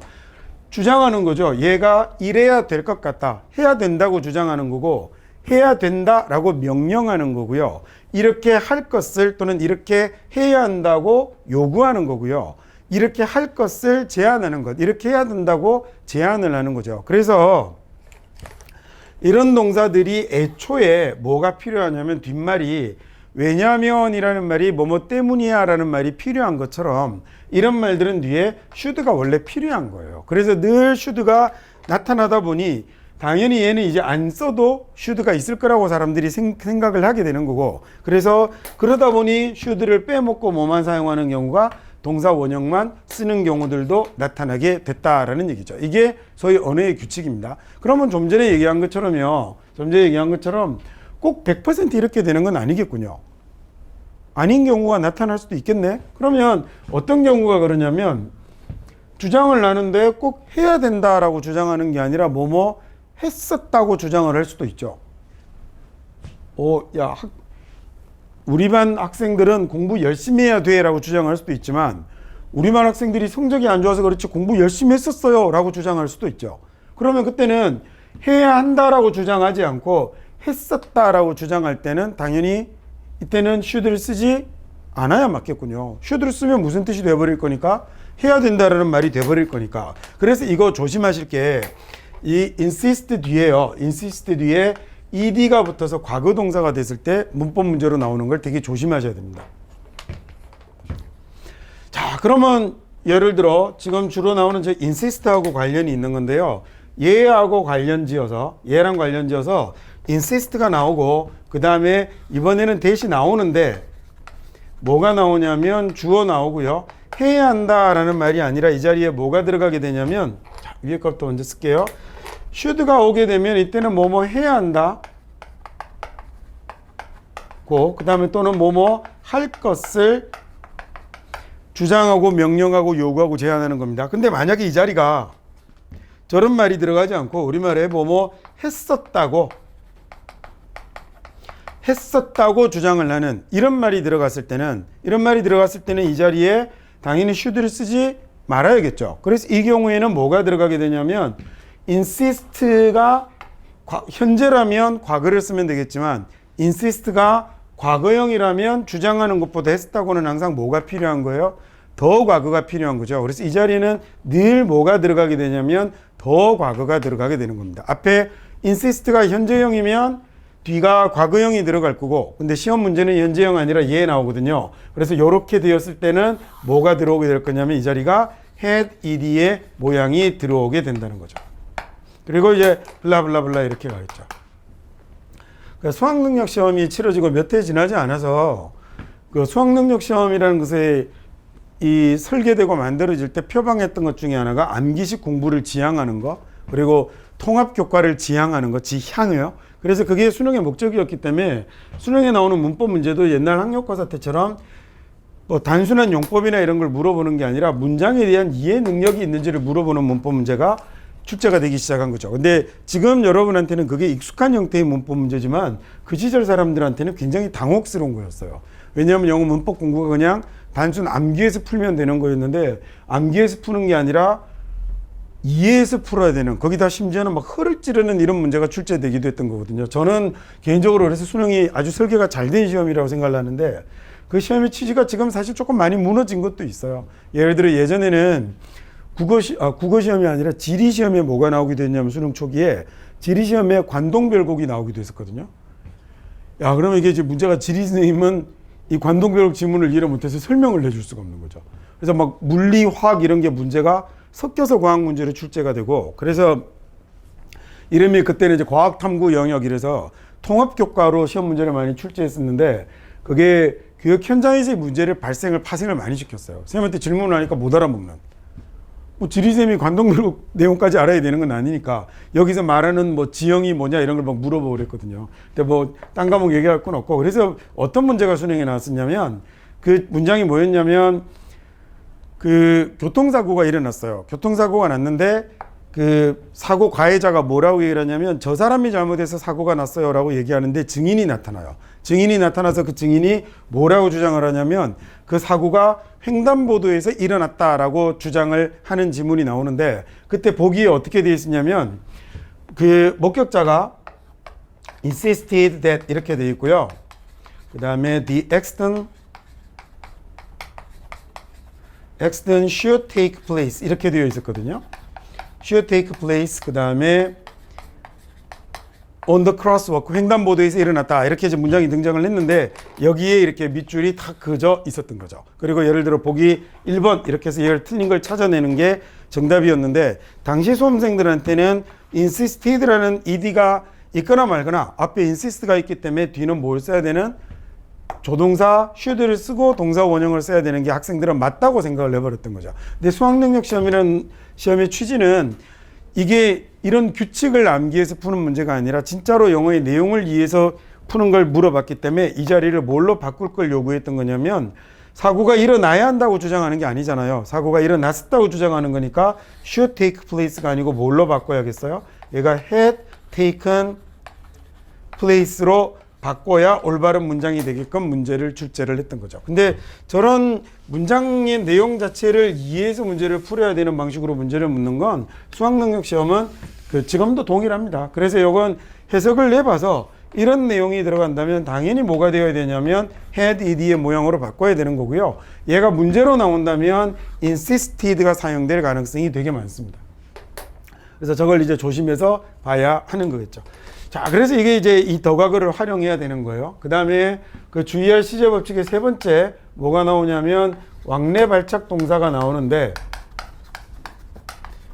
주장하는 거죠. 얘가 이래야 될 것 같다, 해야 된다고 주장하는 거고, 해야 된다라고 명령하는 거고요. 이렇게 할 것을 또는 이렇게 해야 한다고 요구하는 거고요. 이렇게 할 것을 제안하는 것, 이렇게 해야 된다고 제안을 하는 거죠. 그래서 이런 동사들이 애초에 뭐가 필요하냐면 뒷말이 왜냐면이라는 말이 뭐뭐 때문이야 라는 말이 필요한 것처럼 이런 말들은 뒤에 should가 원래 필요한 거예요. 그래서 늘 should가 나타나다 보니 당연히 얘는 이제 안 써도 should가 있을 거라고 사람들이 생각을 하게 되는 거고, 그래서 그러다 보니 should를 빼먹고 뭐만 사용하는 경우가 동사 원형만 쓰는 경우들도 나타나게 됐다라는 얘기죠. 이게 소위 언어의 규칙입니다. 그러면 좀 전에 얘기한 것처럼요. 좀 전에 얘기한 것처럼 꼭 100% 이렇게 되는 건 아니겠군요. 아닌 경우가 나타날 수도 있겠네. 그러면 어떤 경우가 그러냐면 주장을 하는데 꼭 해야 된다라고 주장하는 게 아니라 뭐뭐 했었다고 주장을 할 수도 있죠. 우리 반 학생들은 공부 열심히 해야 돼 라고 주장할 수도 있지만 우리 반 학생들이 성적이 안 좋아서 그렇지 공부 열심히 했었어요 라고 주장할 수도 있죠. 그러면 그때는 해야 한다라고 주장하지 않고 했었다라고 주장할 때는 당연히 이때는 should를 쓰지 않아야 맞겠군요. should를 쓰면 무슨 뜻이 돼버릴 거니까 해야 된다라는 말이 돼버릴 거니까. 그래서 이거 조심하실 게 이 insist 뒤에요. insist 뒤에 ed가 붙어서 과거 동사가 됐을 때 문법 문제로 나오는 걸 되게 조심하셔야 됩니다. 자, 그러면 예를 들어 지금 주로 나오는 저 insist하고 관련이 있는 건데요. 얘하고 관련 지어서, 얘랑 관련 지어서 insist가 나오고 그 다음에 이번에는 대시 나오는데 뭐가 나오냐면 주어 나오고요. 해야 한다라는 말이 아니라 이 자리에 뭐가 들어가게 되냐면 자, 위에 것부터 먼저 쓸게요. should가 오게 되면 이때는 뭐뭐 해야 한다. 그 다음에 또는 뭐뭐 할 것을 주장하고 명령하고 요구하고 제안하는 겁니다. 근데 만약에 이 자리가 저런 말이 들어가지 않고 우리말에 뭐뭐 했었다고 주장을 하는 이런 말이 들어갔을 때는 이 자리에 당연히 should를 쓰지 말아야겠죠. 그래서 이 경우에는 뭐가 들어가게 되냐면 insist가 현재라면 과거를 쓰면 되겠지만 insist가 과거형이라면 주장하는 것보다 했었다고는 항상 뭐가 필요한 거예요? 더 과거가 필요한 거죠. 그래서 이 자리는 늘 뭐가 들어가게 되냐면 더 과거가 들어가게 되는 겁니다. 앞에 insist가 현재형이면 뒤가 과거형이 들어갈 거고 근데 시험 문제는 현재형 아니라 얘 나오거든요. 그래서 이렇게 되었을 때는 뭐가 들어오게 될 거냐면 이 자리가 had ed의 모양이 들어오게 된다는 거죠. 그리고 이제 블라블라블라 이렇게 가겠죠. 그러니까 수학능력 시험이 치러지고 몇 해 지나지 않아서 그 수학능력 시험이라는 것에 이 설계되고 만들어질 때 표방했던 것 중에 하나가 암기식 공부를 지향하는 거 그리고 통합교과를 지향하는 거 지향이요. 그래서 그게 수능의 목적이었기 때문에 수능에 나오는 문법 문제도 옛날 학력고사 때처럼 뭐 단순한 용법이나 이런 걸 물어보는 게 아니라 문장에 대한 이해 능력이 있는지를 물어보는 문법 문제가 출제가 되기 시작한 거죠. 근데 지금 여러분한테는 그게 익숙한 형태의 문법 문제지만 그 시절 사람들한테는 굉장히 당혹스러운 거였어요. 왜냐하면 영어 문법 공부가 그냥 단순 암기해서 풀면 되는 거였는데 암기해서 푸는 게 아니라 이해해서 풀어야 되는 거기다 심지어는 막 허를 찌르는 이런 문제가 출제되기도 했던 거거든요. 저는 개인적으로 그래서 수능이 아주 설계가 잘 된 시험이라고 생각을 하는데 그 시험의 취지가 지금 사실 조금 많이 무너진 것도 있어요. 예를 들어 예전에는 국어 시험이 아니라 지리 시험에 뭐가 나오기도 했냐면 수능 초기에 지리 시험에 관동별곡이 나오기도 했었거든요. 야, 그러면 이게 이제 문제가 지리 선생님은 이 관동별곡 지문을 이해 못해서 설명을 해줄 수가 없는 거죠. 그래서 막 물리, 화학 이런 게 문제가 섞여서 과학 문제로 출제가 되고 그래서 이름이 그때는 이제 과학탐구 영역 이래서 통합교과로 시험 문제를 많이 출제했었는데 그게 교육 현장에서의 문제를 파생을 많이 시켰어요. 선생님한테 질문을 하니까 못 알아먹는. 뭐 지리쌤이 관동별곡 내용까지 알아야 되는 건 아니니까 여기서 말하는 뭐 지형이 뭐냐 이런 걸 막 물어보고 그랬거든요. 근데 뭐 딴 과목 얘기할 건 없고 그래서 어떤 문제가 수능에 나왔었냐면 그 문장이 뭐였냐면 그 교통사고가 일어났어요. 교통사고가 났는데 그 사고 가해자가 뭐라고 얘기를 하냐면 저 사람이 잘못해서 사고가 났어요 라고 얘기하는데 증인이 나타나요. 증인이 나타나서 그 증인이 뭐라고 주장을 하냐면 그 사고가 횡단보도에서 일어났다라고 주장을 하는 지문이 나오는데 그때 보기에 어떻게 되어 있었냐면 그 목격자가 insisted that 이렇게 되어 있고요. 그 다음에 the accident should take place 이렇게 되어 있었거든요. should take place 그 다음에 on the crosswalk 횡단보도에서 일어났다 이렇게 이제 문장이 등장을 했는데 여기에 이렇게 밑줄이 탁 그어져 있었던 거죠. 그리고 예를 들어 보기 1번 이렇게 해서 얘를 틀린 걸 찾아내는 게 정답이었는데 당시 수험생들한테는 insisted라는 ed가 있거나 말거나 앞에 insist가 있기 때문에 뒤는 뭘 써야 되는 조동사 should를 쓰고 동사 원형을 써야 되는 게 학생들은 맞다고 생각을 해버렸던 거죠. 근데 수학능력 시험이라는 시험의 취지는 이게 이런 규칙을 암기해서 푸는 문제가 아니라 진짜로 영어의 내용을 이해해서 푸는 걸 물어봤기 때문에 이 자리를 뭘로 바꿀 걸 요구했던 거냐면 사고가 일어나야 한다고 주장하는 게 아니잖아요. 사고가 일어났었다고 주장하는 거니까 should take place가 아니고 뭘로 바꿔야겠어요? 얘가 had taken place로 바꿔야 올바른 문장이 되게끔 문제를 출제를 했던 거죠. 근데 저런 문장의 내용 자체를 이해해서 문제를 풀어야 되는 방식으로 문제를 묻는 건 수학능력 시험은 지금도 동일합니다. 그래서 이건 해석을 내봐서 이런 내용이 들어간다면 당연히 뭐가 되어야 되냐면 had ed의 모양으로 바꿔야 되는 거고요. 얘가 문제로 나온다면 insisted가 사용될 가능성이 되게 많습니다. 그래서 저걸 이제 조심해서 봐야 하는 거겠죠. 자, 그래서 이게 이제 이 더가그를 활용해야 되는 거예요. 그 다음에 그 주의할 시제 법칙의 세 번째 뭐가 나오냐면 왕래 발착 동사가 나오는데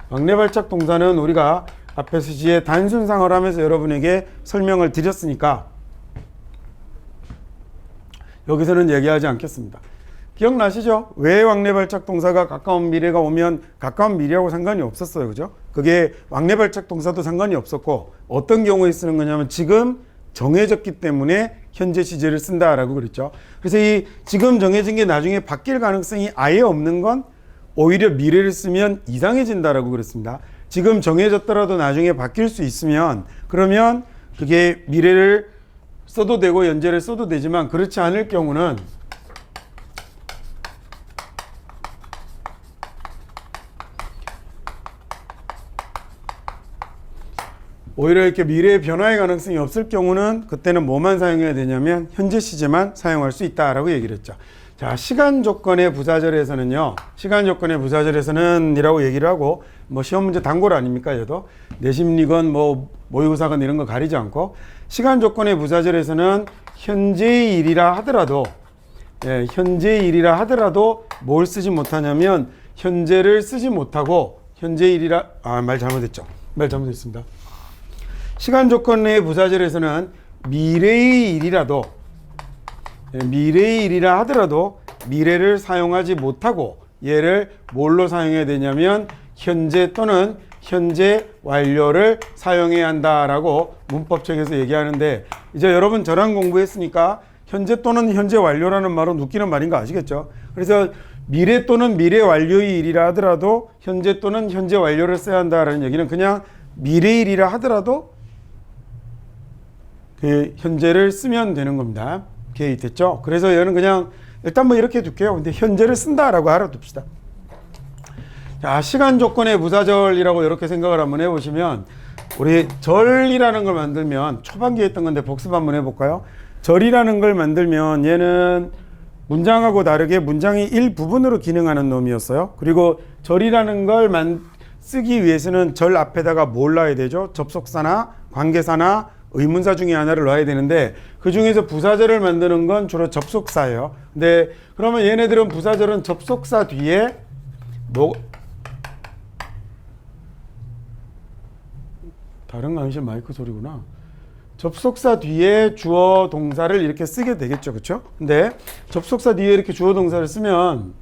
왕래 발착 동사는 우리가 앞에 수지의 단순상을 하면서 여러분에게 설명을 드렸으니까 여기서는 얘기하지 않겠습니다. 기억나시죠? 왜 왕래발작 동사가 가까운 미래가 오면 가까운 미래하고 상관이 없었어요. 그죠? 그게 왕래발작 동사도 상관이 없었고 어떤 경우에 쓰는 거냐면 지금 정해졌기 때문에 현재 시제를 쓴다라고 그랬죠. 그래서 이 지금 정해진 게 나중에 바뀔 가능성이 아예 없는 건 오히려 미래를 쓰면 이상해진다라고 그랬습니다. 지금 정해졌더라도 나중에 바뀔 수 있으면 그러면 그게 미래를 써도 되고 현재를 써도 되지만 그렇지 않을 경우는 오히려 이렇게 미래의 변화의 가능성이 없을 경우는 그때는 뭐만 사용해야 되냐면 현재 시제만 사용할 수 있다라고 얘기를 했죠. 자, 시간 조건의 부사절에서는요. 시간 조건의 부사절에서는 이라고 얘기를 하고 뭐 시험 문제 단골 아닙니까? 얘도 내심리건 뭐 모의고사건 이런 거 가리지 않고 시간 조건의 부사절에서는 현재의 일이라 하더라도 현재의 일이라 하더라도 뭘 쓰지 못하냐면 현재를 쓰지 못하고 현재의 일이라 말 잘못했죠. 말 잘못했습니다. 시간 조건의 부사절에서는 미래의 일이라도 미래의 일이라 하더라도 미래를 사용하지 못하고 얘를 뭘로 사용해야 되냐면 현재 또는 현재 완료를 사용해야 한다라고 문법책에서 얘기하는데 이제 여러분 저랑 공부했으니까 현재 또는 현재 완료라는 말은 웃기는 말인 거 아시겠죠? 그래서 미래 또는 미래 완료의 일이라 하더라도 현재 또는 현재 완료를 써야 한다라는 얘기는 그냥 미래의 일이라 하더라도 그 현재를 쓰면 되는 겁니다. 오케이, 됐죠? 그래서 얘는 그냥 일단 뭐 이렇게 둘게요. 근데 현재를 쓴다라고 알아둡시다. 자, 시간 조건의 부사절이라고 이렇게 생각을 한번 해보시면 우리 절이라는 걸 만들면 초반기에 했던 건데 복습 한번 해볼까요? 절이라는 걸 만들면 얘는 문장하고 다르게 문장이 일부분으로 기능하는 놈이었어요. 그리고 절이라는 걸 쓰기 위해서는 절 앞에다가 뭘 놔야 되죠? 접속사나 관계사나 의문사 중에 하나를 놔야 되는데 그 중에서 부사절을 만드는 건 주로 접속사예요. 근데 그러면 얘네들은 부사절은 접속사 뒤에 다른 거 아니지? 마이크 소리구나. 접속사 뒤에 주어 동사를 이렇게 쓰게 되겠죠. 그렇죠? 근데 접속사 뒤에 이렇게 주어 동사를 쓰면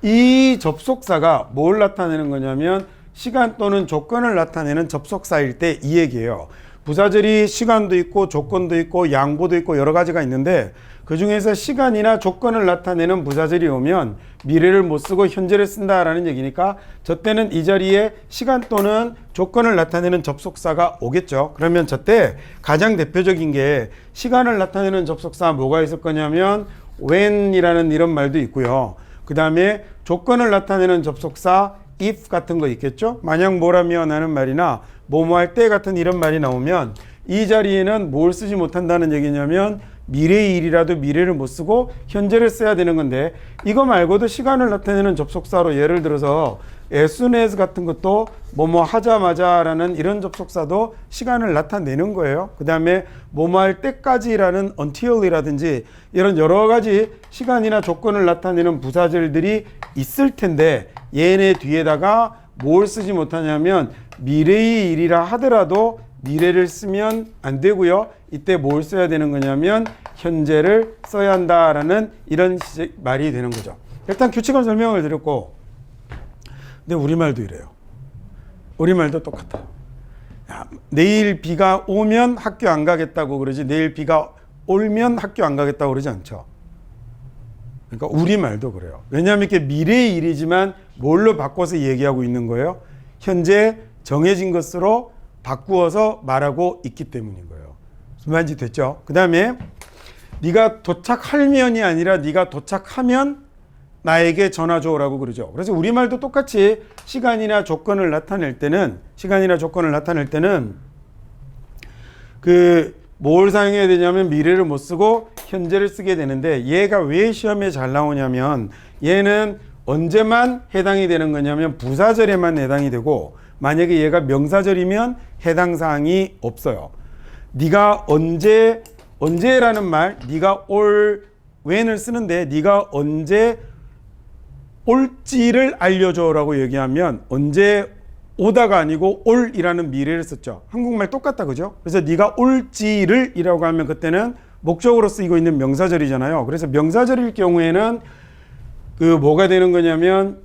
이 접속사가 뭘 나타내는 거냐면 시간 또는 조건을 나타내는 접속사일 때 이 얘기예요. 부사절이 시간도 있고 조건도 있고 양보도 있고 여러 가지가 있는데 그 중에서 시간이나 조건을 나타내는 부사절이 오면 미래를 못 쓰고 현재를 쓴다라는 얘기니까 저 때는 이 자리에 시간 또는 조건을 나타내는 접속사가 오겠죠. 그러면 저 때 가장 대표적인 게 시간을 나타내는 접속사 뭐가 있을 거냐면 when이라는 이런 말도 있고요. 그 다음에 조건을 나타내는 접속사 if 같은 거 있겠죠. 만약 뭐라면 하는 말이나 뭐뭐 할 때 같은 이런 말이 나오면 이 자리에는 뭘 쓰지 못한다는 얘기냐면 미래의 일이라도 미래를 못 쓰고 현재를 써야 되는 건데 이거 말고도 시간을 나타내는 접속사로 예를 들어서 as soon as 같은 것도 뭐뭐 하자마자 라는 이런 접속사도 시간을 나타내는 거예요. 그 다음에 뭐뭐 할 때까지라는 until이라든지 이런 여러 가지 시간이나 조건을 나타내는 부사절들이 있을 텐데 얘네 뒤에다가 뭘 쓰지 못하냐면 미래의 일이라 하더라도 미래를 쓰면 안 되고요. 이때 뭘 써야 되는 거냐면 현재를 써야 한다라는 이런 말이 되는 거죠. 일단 규칙은 설명을 드렸고 근데 우리말도 이래요. 우리말도 똑같아요. 야, 내일 비가 오면 학교 안 가겠다고 그러지 내일 비가 오면 학교 안 가겠다고 그러지 않죠. 그러니까 우리말도 그래요. 왜냐하면 이렇게 미래의 일이지만 뭘로 바꿔서 얘기하고 있는 거예요? 현재 정해진 것으로 바꾸어서 말하고 있기 때문인 거예요. 무슨 말인지 됐죠? 그 다음에 네가 도착하면이 아니라 네가 도착하면 나에게 전화 줘라고 그러죠. 그래서 우리말도 똑같이 시간이나 조건을 나타낼 때는 뭘 사용해야 되냐면 미래를 못 쓰고 현재를 쓰게 되는데 얘가 왜 시험에 잘 나오냐면 얘는 언제만 해당이 되는 거냐면 부사절에만 해당이 되고 만약에 얘가 명사절이면 해당 사항이 없어요. 네가 언제라는 말, 네가 when을 쓰는데 네가 언제 올지를 알려줘라고 얘기하면 언제 오다가 아니고 올이라는 미래를 썼죠. 한국말 똑같다, 그죠? 그래서 네가 올지를 이라고 하면 그때는 목적으로 쓰이고 있는 명사절이잖아요. 그래서 명사절일 경우에는 그 뭐가 되는 거냐면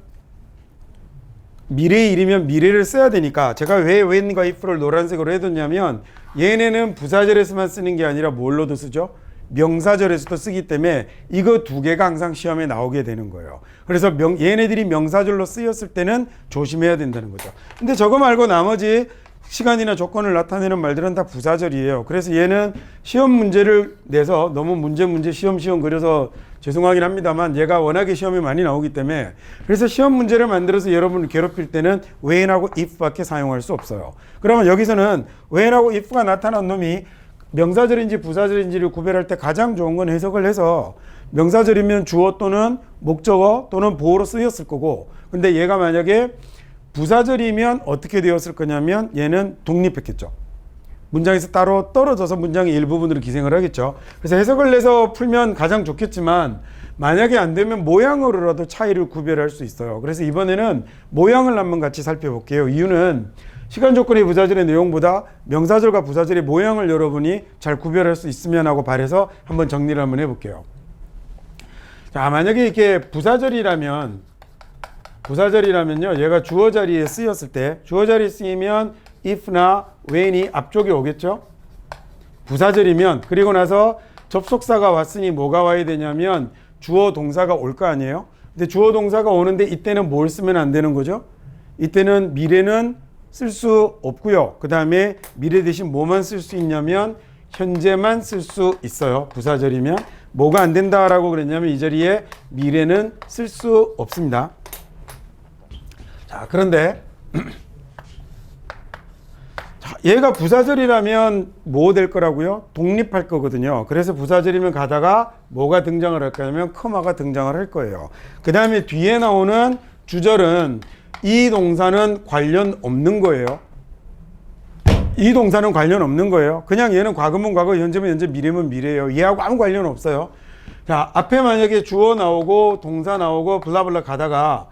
미래의 일이면 미래를 써야 되니까 제가 왜 when과 if를 노란색으로 해뒀냐면 얘네는 부사절에서만 쓰는 게 아니라 뭘로도 쓰죠? 명사절에서도 쓰기 때문에 이거 두 개가 항상 시험에 나오게 되는 거예요. 그래서 얘네들이 명사절로 쓰였을 때는 조심해야 된다는 거죠. 근데 저거 말고 나머지 시간이나 조건을 나타내는 말들은 다 부사절이에요. 그래서 얘는 시험 문제를 내서 너무 문제 시험 그려서 죄송하긴 합니다만 얘가 워낙에 시험에 많이 나오기 때문에 그래서 시험 문제를 만들어서 여러분을 괴롭힐 때는 when하고 if밖에 사용할 수 없어요. 그러면 여기서는 when하고 if가 나타난 놈이 명사절인지 부사절인지를 구별할 때 가장 좋은 건 해석을 해서 명사절이면 주어 또는 목적어 또는 보어로 쓰였을 거고 근데 얘가 만약에 부사절이면 어떻게 되었을 거냐면 얘는 독립했겠죠. 문장에서 따로 떨어져서 문장의 일부분으로 기생을 하겠죠. 그래서 해석을 내서 풀면 가장 좋겠지만 만약에 안 되면 모양으로라도 차이를 구별할 수 있어요. 그래서 이번에는 모양을 한번 같이 살펴볼게요. 이유는 시간 조건의 부사절의 내용보다 명사절과 부사절의 모양을 여러분이 잘 구별할 수 있으면 하고 바라서 한번 정리를 한번 해볼게요. 자, 만약에 이렇게 부사절이라면요 얘가 주어 자리에 쓰였을 때 주어 자리에 쓰이면 if나 when이 앞쪽에 오겠죠. 부사절이면 그리고 나서 접속사가 왔으니 뭐가 와야 되냐면 주어 동사가 올 거 아니에요. 근데 주어 동사가 오는데 이때는 뭘 쓰면 안 되는 거죠? 이때는 미래는 쓸 수 없고요. 그 다음에 미래 대신 뭐만 쓸 수 있냐면 현재만 쓸 수 있어요. 부사절이면 뭐가 안 된다라고 그랬냐면 이 자리에 미래는 쓸 수 없습니다. 자, 그런데 자, 얘가 부사절이라면 뭐 될 거라고요? 독립할 거거든요. 그래서 부사절이면 가다가 뭐가 등장을 할 거냐면 커마가 등장을 할 거예요. 그 다음에 뒤에 나오는 주절은 이 동사는 관련 없는 거예요. 이 동사는 관련 없는 거예요. 그냥 얘는 과거면 과거, 현재면 현재, 미래면 미래예요. 얘하고 아무 관련 없어요. 자, 앞에 만약에 주어 나오고 동사 나오고 블라블라 가다가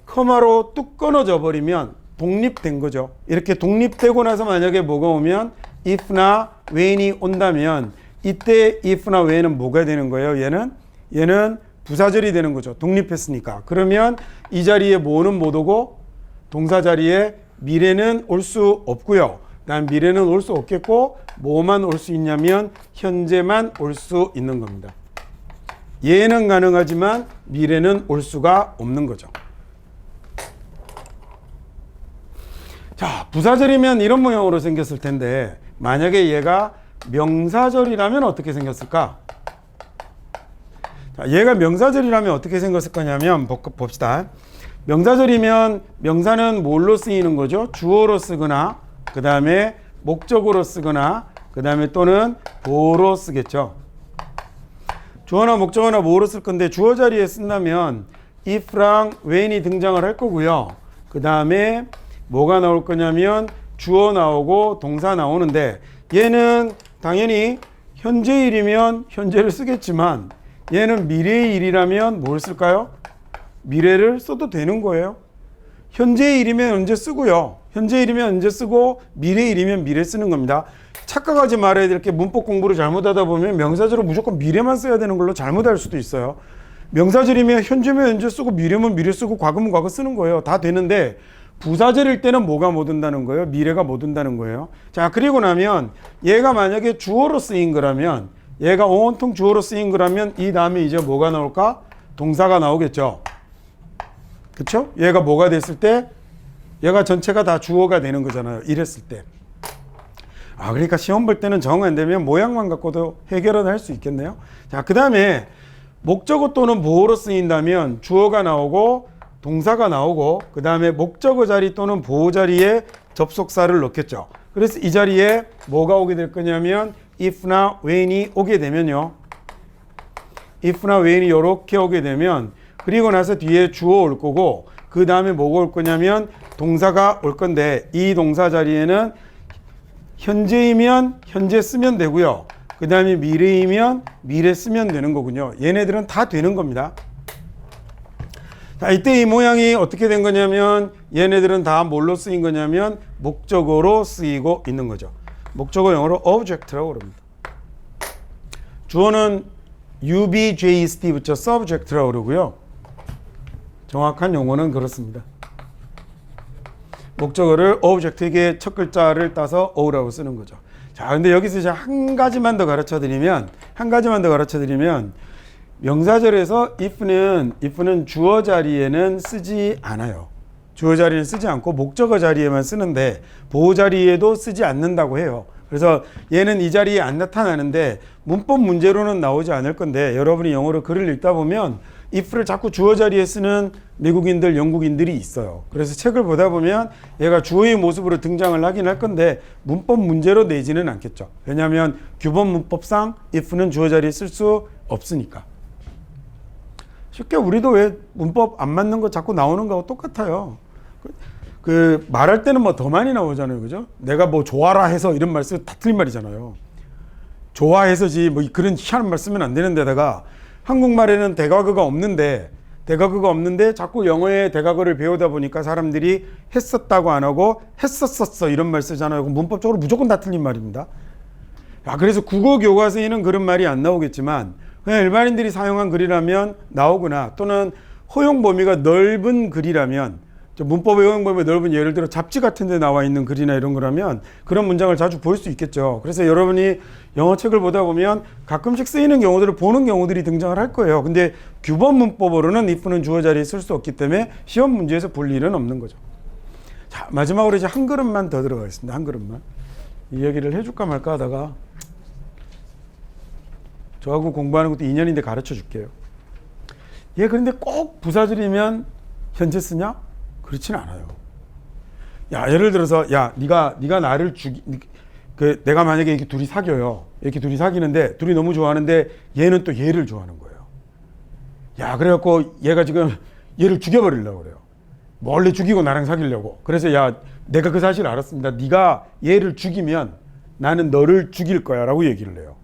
커마로 뚝 끊어져 버리면 독립된 거죠. 이렇게 독립되고 나서 만약에 뭐가 오면 if나 when이 온다면 이때 if나 when은 뭐가 되는 거예요? 얘는 부사절이 되는 거죠. 독립했으니까. 그러면 이 자리에 뭐는 못 오고 동사 자리에 미래는 올 수 없고요. 그다음 미래는 올 수 없겠고 뭐만 올 수 있냐면 현재만 올 수 있는 겁니다. 얘는 가능하지만 미래는 올 수가 없는 거죠. 자, 부사절이면 이런 모양으로 생겼을 텐데 만약에 얘가 명사절이라면 어떻게 생겼을까? 자, 얘가 명사절이라면 어떻게 생겼을 거냐면 봅시다. 명사절이면 명사는 뭘로 쓰이는 거죠? 주어로 쓰거나 그 다음에 목적으로 쓰거나 그 다음에 또는 보어로 쓰겠죠. 주어나 목적어나 뭐로 쓸 건데 주어 자리에 쓴다면 if랑 when이 등장을 할 거고요. 그 다음에 뭐가 나올 거냐면 주어 나오고 동사 나오는데 얘는 당연히 현재일이면 현재를 쓰겠지만 얘는 미래의 일이라면 뭘 쓸까요? 미래를 써도 되는 거예요. 현재의 일이면 현재 쓰고요. 현재 일이면 현재 쓰고 미래 일이면 미래 쓰는 겁니다. 착각하지 말아야 될 게 문법 공부를 잘못하다 보면 명사절은 무조건 미래만 써야 되는 걸로 잘못할 수도 있어요. 명사절이면 현재면 현재 쓰고 미래면 미래 쓰고 과거면 과거 쓰는 거예요. 다 되는데 부사절일 때는 뭐가 못 온다는 거예요? 미래가 못 온다는 거예요. 자, 그리고 나면 얘가 만약에 주어로 쓰인 거라면 얘가 온통 주어로 쓰인 거라면 이 다음에 이제 뭐가 나올까? 동사가 나오겠죠. 그쵸? 얘가 뭐가 됐을 때 얘가 전체가 다 주어가 되는 거잖아요. 이랬을 때. 아, 그러니까 시험 볼 때는 정 안 되면 모양만 갖고도 해결은 할 수 있겠네요. 자, 그 다음에 목적어 또는 보어로 쓰인다면 주어가 나오고 동사가 나오고 그 다음에 목적어 자리 또는 보어 자리에 접속사를 넣겠죠. 그래서 이 자리에 뭐가 오게 될 거냐면 if나 when이 오게 되면요. if나 when이 이렇게 오게 되면 그리고 나서 뒤에 주어 올 거고 그 다음에 뭐가 올 거냐면 동사가 올 건데 이 동사 자리에는 현재이면 현재 쓰면 되고요. 그 다음에 미래이면 미래 쓰면 되는 거군요. 얘네들은 다 되는 겁니다. 자, 이때 이 모양이 어떻게 된 거냐면 얘네들은 다 뭘로 쓰인 거냐면 목적어로 쓰이고 있는 거죠. 목적어 영어로 object라고 그럽니다. 주어는 UBJST 붙여 subject라고 그러고요. 정확한 용어는 그렇습니다. 목적어를 object에게 첫 글자를 따서 O라고 쓰는 거죠. 자, 근데 여기서 이제 한 가지만 더 가르쳐 드리면 명사절에서 if는 주어 자리에는 쓰지 않아요. 주어 자리는 쓰지 않고 목적어 자리에만 쓰는데 보호 자리에도 쓰지 않는다고 해요. 그래서 얘는 이 자리에 안 나타나는데 문법 문제로는 나오지 않을 건데 여러분이 영어로 글을 읽다 보면 if를 자꾸 주어 자리에 쓰는 미국인들, 영국인들이 있어요. 그래서 책을 보다 보면 얘가 주어의 모습으로 등장을 하긴 할 건데 문법 문제로 내지는 않겠죠. 왜냐하면 규범 문법상 if는 주어 자리에 쓸 수 없으니까. 쉽게 우리도 왜 문법 안 맞는 거 자꾸 나오는 거하고 똑같아요. 그 말할 때는 뭐 더 많이 나오잖아요, 그죠? 내가 뭐 좋아라 해서 이런 말 쓰면 다 틀린 말이잖아요. 좋아해서지 뭐 그런 희한한 말 쓰면 안 되는데다가 한국말에는 대과거가 없는데 자꾸 영어의 대과거를 배우다 보니까 사람들이 했었다고 안 하고 했었었어 이런 말 쓰잖아요. 문법적으로 무조건 다 틀린 말입니다. 그래서 국어 교과서에는 그런 말이 안 나오겠지만 그냥 일반인들이 사용한 글이라면 나오거나 또는 허용 범위가 넓은 글이라면 문법의 허용 범위가 넓은 예를 들어 잡지 같은 데 나와 있는 글이나 이런 거라면 그런 문장을 자주 볼 수 있겠죠. 그래서 여러분이 영어 책을 보다 보면 가끔씩 쓰이는 경우들을 보는 경우들이 등장을 할 거예요. 근데 규범 문법으로는 if는 주어 자리에 쓸 수 없기 때문에 시험 문제에서 볼 일은 없는 거죠. 자, 마지막으로 이제 한 그릇만 더 들어가겠습니다. 한 그릇만. 이 얘기를 해줄까 말까 하다가 저하고 공부하는 것도 2년인데 가르쳐 줄게요. 얘 그런데 꼭 부사절이면 현재 쓰냐? 그렇진 않아요. 야, 예를 들어서 야, 네가 나를 내가 만약에 이렇게 둘이 사귀어요. 이렇게 둘이 사귀는데 둘이 너무 좋아하는데 얘는 또 얘를 좋아하는 거예요. 야, 그래갖고 얘가 지금 얘를 죽여버리려고 그래요. 몰래 죽이고 나랑 사귀려고. 그래서 야, 내가 그 사실을 알았습니다. 네가 얘를 죽이면 나는 너를 죽일 거야라고 얘기를 해요.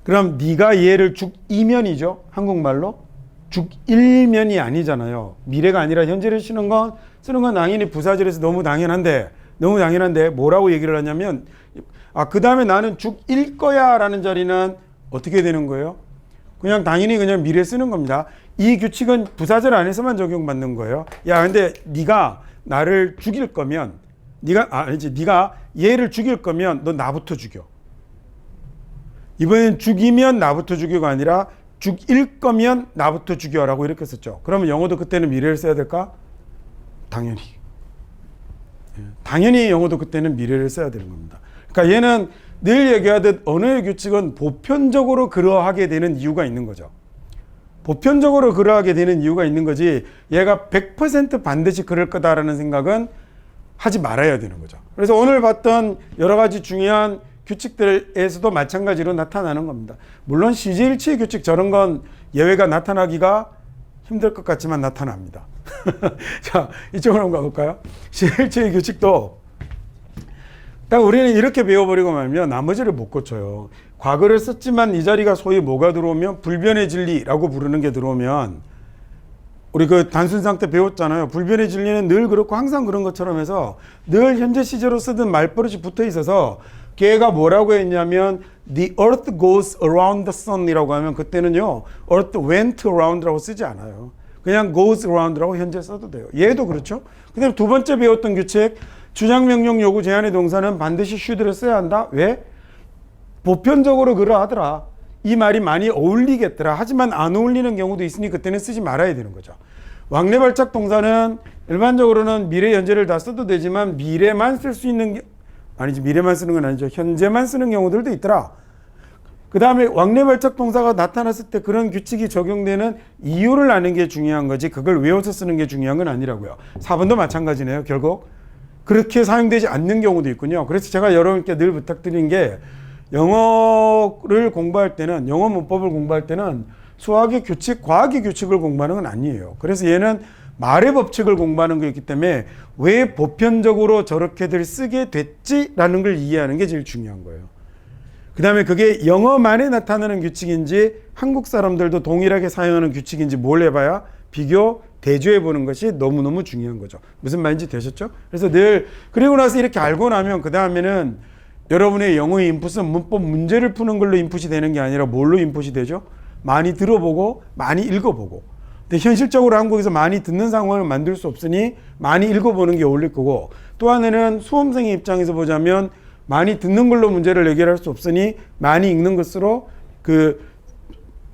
그럼 네가 얘를 죽이면이죠. 한국말로 죽일면이 아니잖아요. 미래가 아니라 현재를 쓰는 건 당연히 부사절에서 너무 당연한데 뭐라고 얘기를 하냐면 그 다음에 나는 죽일 거야 라는 자리는 어떻게 되는 거예요? 그냥 당연히 그냥 미래 쓰는 겁니다. 이 규칙은 부사절 안에서만 적용받는 거예요. 야, 근데 네가 나를 죽일 거면 네가 얘를 죽일 거면 너 나부터 죽여. 이번엔 죽이면 나부터 죽여가 아니라 죽일 거면 나부터 죽여라고 이렇게 썼죠. 그러면 영어도 그때는 미래를 써야 될까? 당연히 영어도 그때는 미래를 써야 되는 겁니다. 그러니까 얘는 늘 얘기하듯 언어의 규칙은 보편적으로 그러하게 되는 이유가 있는 거죠. 보편적으로 그러하게 되는 이유가 있는 거지 얘가 100% 반드시 그럴 거다라는 생각은 하지 말아야 되는 거죠. 그래서 오늘 봤던 여러 가지 중요한 규칙들에서도 마찬가지로 나타나는 겁니다. 물론 시제일치의 규칙 저런 건 예외가 나타나기가 힘들 것 같지만 나타납니다. 자, 이쪽으로 한번 가볼까요? 시제일치의 규칙도 딱 우리는 이렇게 배워버리고 말면 나머지를 못 고쳐요. 과거를 썼지만 이 자리가 소위 뭐가 들어오면 불변의 진리라고 부르는 게 들어오면 우리 그 단순 상태 배웠잖아요. 불변의 진리는 늘 그렇고 항상 그런 것처럼 해서 늘 현재 시제로 쓰던 말버릇이 붙어 있어서 걔가 뭐라고 했냐면 The earth goes around the sun 이라고 하면 그때는요 earth went around라고 쓰지 않아요. 그냥 goes around라고 현재 써도 돼요. 얘도 그렇죠. 그 다음에 두 번째 배웠던 규칙 주장, 명령, 요구, 제한의 동사는 반드시 should를 써야 한다. 왜? 보편적으로 그러하더라. 이 말이 많이 어울리겠더라. 하지만 안 어울리는 경우도 있으니 그때는 쓰지 말아야 되는 거죠. 왕래발작 동사는 일반적으로는 미래, 현재를 다 써도 되지만 미래만 쓸 수 있는 미래만 쓰는 건 아니죠. 현재만 쓰는 경우들도 있더라. 그 다음에 왕래발작 동사가 나타났을 때 그런 규칙이 적용되는 이유를 아는 게 중요한 거지 그걸 외워서 쓰는 게 중요한 건 아니라고요. 4번도 마찬가지네요. 결국 그렇게 사용되지 않는 경우도 있군요. 그래서 제가 여러분께 늘 부탁드린 게 영어를 공부할 때는 영어 문법을 공부할 때는 수학의 규칙, 과학의 규칙을 공부하는 건 아니에요. 그래서 얘는 말의 법칙을 공부하는 거였기 때문에 왜 보편적으로 저렇게들 쓰게 됐지라는 걸 이해하는 게 제일 중요한 거예요. 그 다음에 그게 영어만에 나타나는 규칙인지 한국 사람들도 동일하게 사용하는 규칙인지 뭘 해봐야 비교 대조해 보는 것이 너무너무 중요한 거죠. 무슨 말인지 되셨죠? 그래서 늘 그리고 나서 이렇게 알고 나면 그 다음에는 여러분의 영어의 인풋은 문법 문제를 푸는 걸로 인풋이 되는 게 아니라 뭘로 인풋이 되죠? 많이 들어보고 많이 읽어보고. 근데 현실적으로 한국에서 많이 듣는 상황을 만들 수 없으니 많이 읽어보는 게 어울릴 거고, 또 하나는 수험생의 입장에서 보자면 많이 듣는 걸로 문제를 해결할 수 없으니 많이 읽는 것으로 그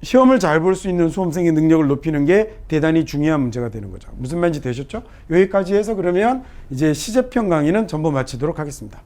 시험을 잘 볼 수 있는 수험생의 능력을 높이는 게 대단히 중요한 문제가 되는 거죠. 무슨 말인지 되셨죠? 여기까지 해서 그러면 이제 시제편 강의는 전부 마치도록 하겠습니다.